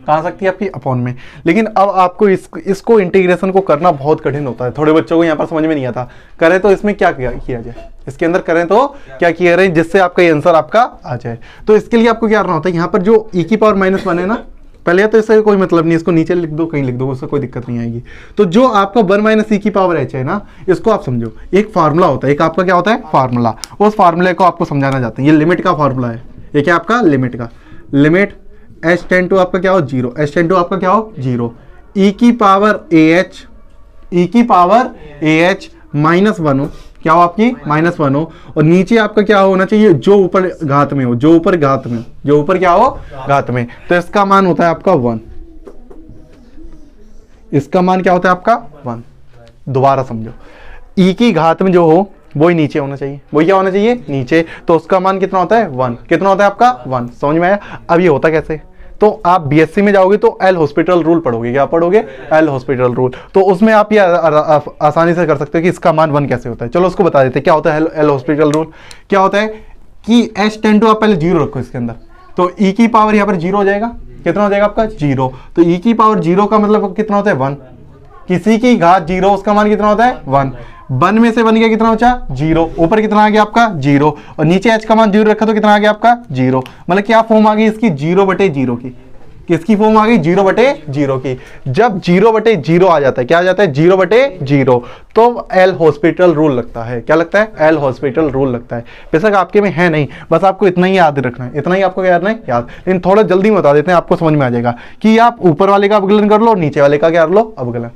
कहाँ आ सकती है आपकी अपॉन में। लेकिन अब आपको इसको इंटीग्रेशन को करना बहुत कठिन होता है, थोड़े बच्चों को यहाँ पर समझ में नहीं आता। करें तो इसमें क्या किया जाए, इसके अंदर करें तो क्या किया जाए जिससे आपका ये आंसर आपका आ जाए। तो इसके लिए आपको क्या करना होता है, यहाँ पर जो ई की पावर -1 है ना, पहले तो इससे कोई मतलब नहीं, इसको नीचे लिख दो, कहीं लिख दो, उससे कोई दिक्कत नहीं आएगी। तो जो आपका 1 माइनस ई की पावर एच है ना, इसको आप समझो एक फार्मूला होता है, एक आपका क्या होता है फार्मूला, उस फार्मूले को आपको समझाना चाहते हैं। ये लिमिट का फार्मूला है, ये क्या आपका लिमिट का, लिमिट एच टेंड टू आपका क्या हो 0, एच टेंड टू आपका क्या हो 0, ई की पावर ए एच, ई की पावर ए एच -1 हो, क्या हो आपकी -1 हो, और नीचे आपका क्या होना चाहिए जो ऊपर घात में हो, जो ऊपर घात में, जो ऊपर क्या हो घात में, तो इसका मान होता है आपका 1, इसका मान क्या होता है आपका 1। दोबारा समझो, ई की घात में जो हो वही नीचे होना चाहिए, वही क्या होना चाहिए नीचे, तो उसका मान कितना होता है 1, कितना होता है आपका 1। समझ में आया? अब ये होता कैसे, तो आप बीएससी में जाओगे तो एल हॉस्पिटल रूल पढ़ोगे, क्या पढ़ोगे एल हॉस्पिटल रूल, तो उसमें आप ये आसानी से कर सकते हो कि इसका मान 1 कैसे होता है। चलो उसको बता देते हैं क्या होता है एल हॉस्पिटल रूल। क्या होता है कि एच टेंड टू आप पहले 0 रखो इसके अंदर, तो ई की पावर यहाँ पर 0 हो जाएगा, कितना हो जाएगा आपका 0, तो ई की पावर 0 का मतलब कितना होता है 1, किसी की घात 0 उसका मान कितना होता है 1, 1 में से 1 गया कितना बचा 0, ऊपर कितना आ गया आपका 0, और नीचे h का मान 0 रखा तो कितना आ गया आपका 0। मतलब क्या फॉर्म आ गई इसकी 0/0 की, किसकी फॉर्म आ गई 0/0 की। जब 0/0 आ जाता है, क्या आ जाता है 0/0, तो एल हॉस्पिटल रूल लगता है। क्या लगता है? एल हॉस्पिटल रूल लगता है। बेशक आपके में है नहीं, बस आपको इतना ही याद रखना है, इतना ही आपको क्या करना है याद। लेकिन थोड़ा जल्दी में बता देते हैं, आपको समझ में आ जाएगा कि आप ऊपर वाले का अवकलन कर लो, नीचे वाले का क्या कर लो अवकलन।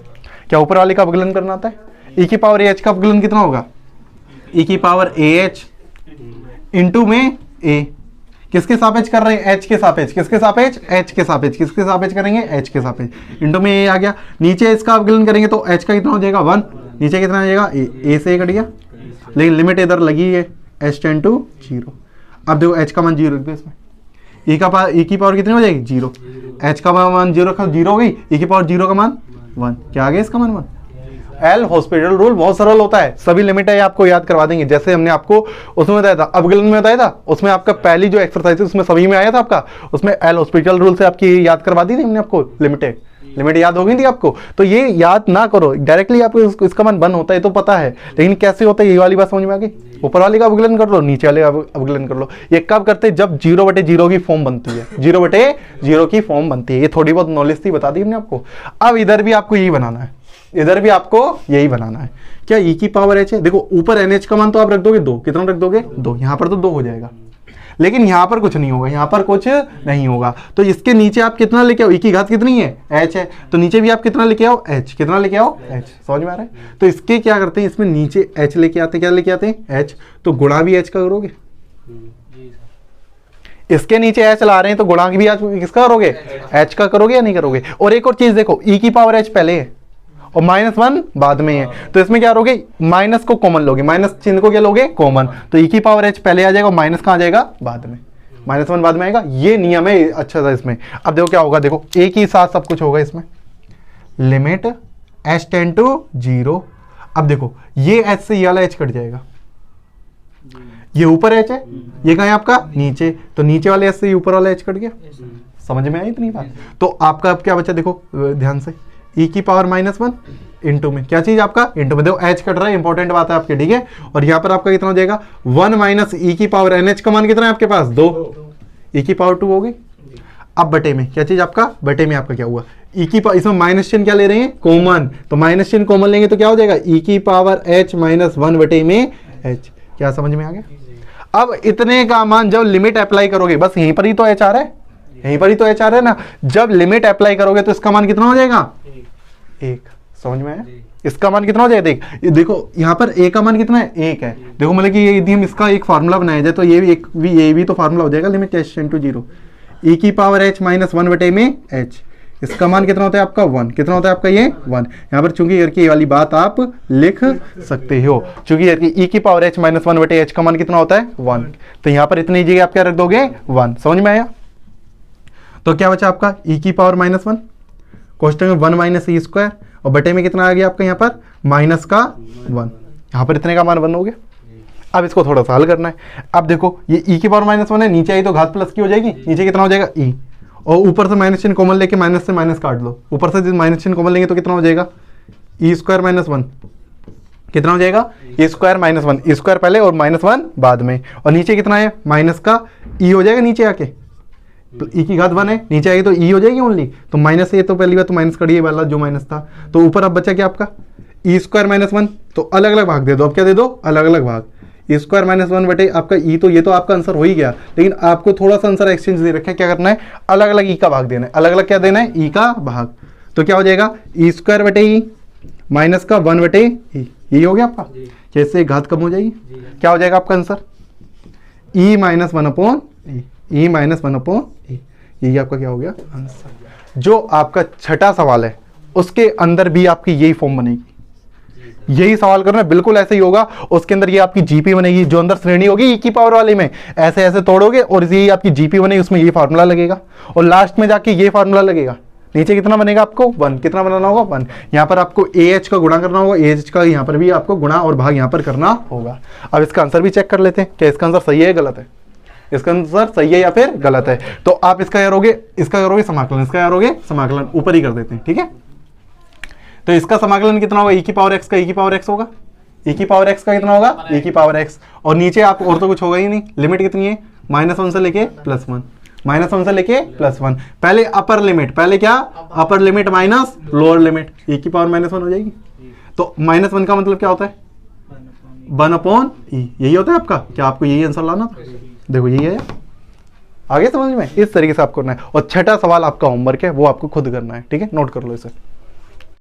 क्या ऊपर वाले का अवकलन करना आता है? ई की पावर एच का अवकलन कितना होगा, ई की पावर ए एच इंटू में ए, किसके सापेक्ष कर रहे हैं एच के सापेक्ष, किसके सापेक्ष एच के सापेक्ष, किसके सापेक्ष करेंगे एच के सापेक्ष, इंटू में ए आ गया, नीचे इसका अवकलन करेंगे तो एच का कितना हो जाएगा 1, नीचे कितना आ जाएगा ए से कट गया, लेकिन लिमिट इधर लगी है एच टेंड टू 0। अब देखो एच का मान 0 रख दो इसमें, ई की पावर कितनी हो जाएगी 0, एच का मान 0 रखा 0 हो गई, ई की पावर 0 का मान 1, क्या आ गया इसका मान 1। एल हॉस्पिटल रूल बहुत सरल होता है, सभी लिमिट है आपको याद करवा देंगे। जैसे हमने आपको उसमें बताया था, अवकलन में बताया था, उसमें आपका पहली जो एक्सरसाइज है उसमें सभी में आया था आपका, उसमें एल हॉस्पिटल रूल से आपकी याद करवा दी थी हमने आपको, लिमिट याद हो गई थी आपको। तो ये याद ना करो, डायरेक्टली आपको इसका मान 1 होता है तो पता है, लेकिन कैसे होता है ये वाली बात समझ में आ गई। ऊपर वाले का अवकलन कर लो, नीचे वाले का अवकलन कर लो। ये कब करते, जब 0/0 की फॉर्म बनती है, 0/0 की फॉर्म बनती है। ये थोड़ी बहुत नॉलेज थी, बता दी हमने आपको। अब इधर भी आपको यही बनाना है, इधर भी आपको यही बनाना है। क्या ई की पावर एच है, देखो ऊपर एनएच का मान तो आप रख दोगे 2, कितना रख दोगे 2, यहाँ पर तो 2 हो जाएगा, लेकिन यहाँ पर कुछ नहीं होगा, यहाँ पर कुछ नहीं होगा। तो इसके नीचे आप कितना लेके आओ, ई की घात कितनी है एच है, तो नीचे भी आप कितना लेके आओ एच, कितना लेके आओ एच। समझ में आ रहा है? तो इसके क्या करते हैं, इसमें नीचे एच लेके आते हैं, क्या लेके आते हैं एच, तो गुणा भी एच का करोगे। इसके नीचे एच ला रहे हैं तो गुणांक भी आज किसका करोगे, एच का करोगे या नहीं करोगे। और एक और चीज देखो, ई की पावर एच पहले है और -1 बाद में है, तो इसमें क्या करोगे, माइनस को कॉमन लोगे, माइनस चिन्ह को क्या लोगे, कॉमन। तो ई की पावर एच पहले आ जाएगा, माइनस कहाँ आ जाएगा, बाद में, -1 बाद में आएगा। ये नियम है अच्छा था इसमें। अब देखो क्या होगा, देखो एक ही साथ सब कुछ होगा इसमें, लिमिट एच टेंड टू 0। अब देखो ये एच से ये वाला एच कट जाएगा, ये ऊपर एच है, ये कहाँ है आपका नीचे, तो नीचे वाले एच से ये ऊपर वाला एच कट गया। समझ में आई इतनी बात। तो आपका अब क्या बचा, देखो ध्यान से, ई की पावर -1 इंटू में क्या चीज आपका, इंटू में, देखो एच कट रहा है, इंपॉर्टेंट बात है आपके, ठीक है। और यहाँ पर आपका कितना हो जाएगा, 1 माइनस ई की पावर एन एच का मान कितना है आपके पास, 2, ई की पावर 2 हो गई। अब बटे में क्या चीज आपका, बटे में आपका क्या हुआ, ई की पावर, इसमें माइनस चिन्ह क्या ले रहे हैं, कॉमन, तो माइनस चिन्ह कॉमन लेंगे तो क्या हो जाएगा, ई की पावर एच -1 बटे में एच। क्या समझ में आ गया। अब इतने का मान जब लिमिट अप्लाई करोगे, बस यहीं पर ही तो एच आ रहा है, यहीं पर ही तो एच आ रहा है ना, जब लिमिट अप्लाई करोगे तो इसका मान कितना हो जाएगा, 1। समझ में आया, इसका मान कितना हो जाएगा, देख ये देखो यहाँ पर ए का मान कितना है, 1 है। देखो मतलब कि यदि हम इसका एक फार्मूला बनाया जाए तो ये भी तो फार्मूला हो जाएगा, लिमिट एच टेंड टू 0, ई की पावर एच -1 बटे में एच, इसका मान कितना होता है आपका 1, कितना होता है आपका ये 1। यहाँ पर चूंकि ये वाली बात आप लिख सकते हो, चूंकि ई की पावर एच -1 बटे एच का मान कितना होता है 1, तो यहाँ पर इतनी जगह आप क्या रख दोगे 1। समझ में आया। तो क्या बचा आपका, ई की पावर -1, कोष्टक में 1 माइनस ई स्क्वायर, और बटे में कितना आ गया आपका यहाँ पर माइनस का 1, यहाँ पर इतने का मान 1 हो गया। अब इसको थोड़ा सा हल करना है। अब देखो ये ई की पावर -1 है, नीचे आई तो घात प्लस की हो जाएगी, नीचे कितना हो जाएगा ई, और ऊपर से माइनस चिन्ह कॉमन लेके माइनस से माइनस काट लो, ऊपर से माइनस चिन्ह कॉमन लेंगे तो कितना हो जाएगा, ई स्क्वायर -1, कितना हो जाएगा, ई स्क्वायर -1, ई स्क्वायर पहले और -1 बाद में, और नीचे कितना है माइनस का ई हो जाएगा नीचे आके, तो ई की घात 1 है, नीचे आएगी तो ई हो जाएगी ओनली, तो माइनस ये तो पहली बार तो माइनस करिए वाला जो माइनस था, तो ऊपर अब बचा क्या आपका ई स्क्वायर -1, तो अलग अलग भाग दे दो, अब क्या दे दो, अलग अलग भाग, ई स्क्वायर -1 बटे आपका ई, तो ये तो आपका आंसर हो ही गया, लेकिन आपको थोड़ा सा आंसर एक्सचेंज दे रखा है, क्या करना है, अलग अलग ई का भाग देना है, अलग अलग क्या देना है, ई का भाग। तो क्या हो जाएगा, ई स्क्वायर बटे ई माइनस का 1 बटे ई, यही हो गया आपका, जैसे घात कम हो जाएगी, क्या हो जाएगा आपका आंसर, ई -1 अपॉन ई -1 अपॉन ई, यही आपका क्या हो गया आंसर। जो आपका छठा सवाल है उसके अंदर भी आपकी यही फॉर्म बनेगी, यही सवाल करना बिल्कुल ऐसे ही होगा, उसके अंदर ये आपकी जीपी बनेगी, जो अंदर श्रेणी होगी ई की पावर वाले में ऐसे ऐसे तोड़ोगे और ये आपकी जीपी बनेगी, उसमें ये फार्मूला लगेगा और लास्ट में जाके ये फार्मूला लगेगा। नीचे कितना बनेगा आपको 1, कितना बनाना होगा 1, यहाँ पर आपको ए एच का गुणा करना होगा, ए एच का यहाँ पर भी आपको गुणा और भाग यहाँ पर करना होगा। अब इसका आंसर भी चेक कर लेते हैं, क्या इसका आंसर सही है गलत है, इसका आंसर सही है या फिर गलत है। तो आप इसका करोगे समाकलन, इसका करोगे समाकलन, ऊपर ही कर देते हैं, ठीक है। तो इसका समाकलन कितना होगा, ई की पावर एक्स का ई की पावर एक्स होगा, ई की पावर एक्स का कितना होगा, ई की पावर एक्स, और नीचे आप और तो कुछ होगा ही नहीं, लिमिट कितनी है -1 से लेके +1, -1 से लेके +1, पहले अपर लिमिट, पहले क्या upper limit minus lower limit, ई की पावर -1 हो जाएगी। तो -1 का मतलब क्या होता है 1 अपॉन ई, यही होता है आपका, क्या आपको यही आंसर लाना था, देखो यही है, आगे समझ में, इस तरीके से आपको करना है। और छठा सवाल आपका होमवर्क है, वो आपको खुद करना है, ठीक है, नोट कर लो इसे।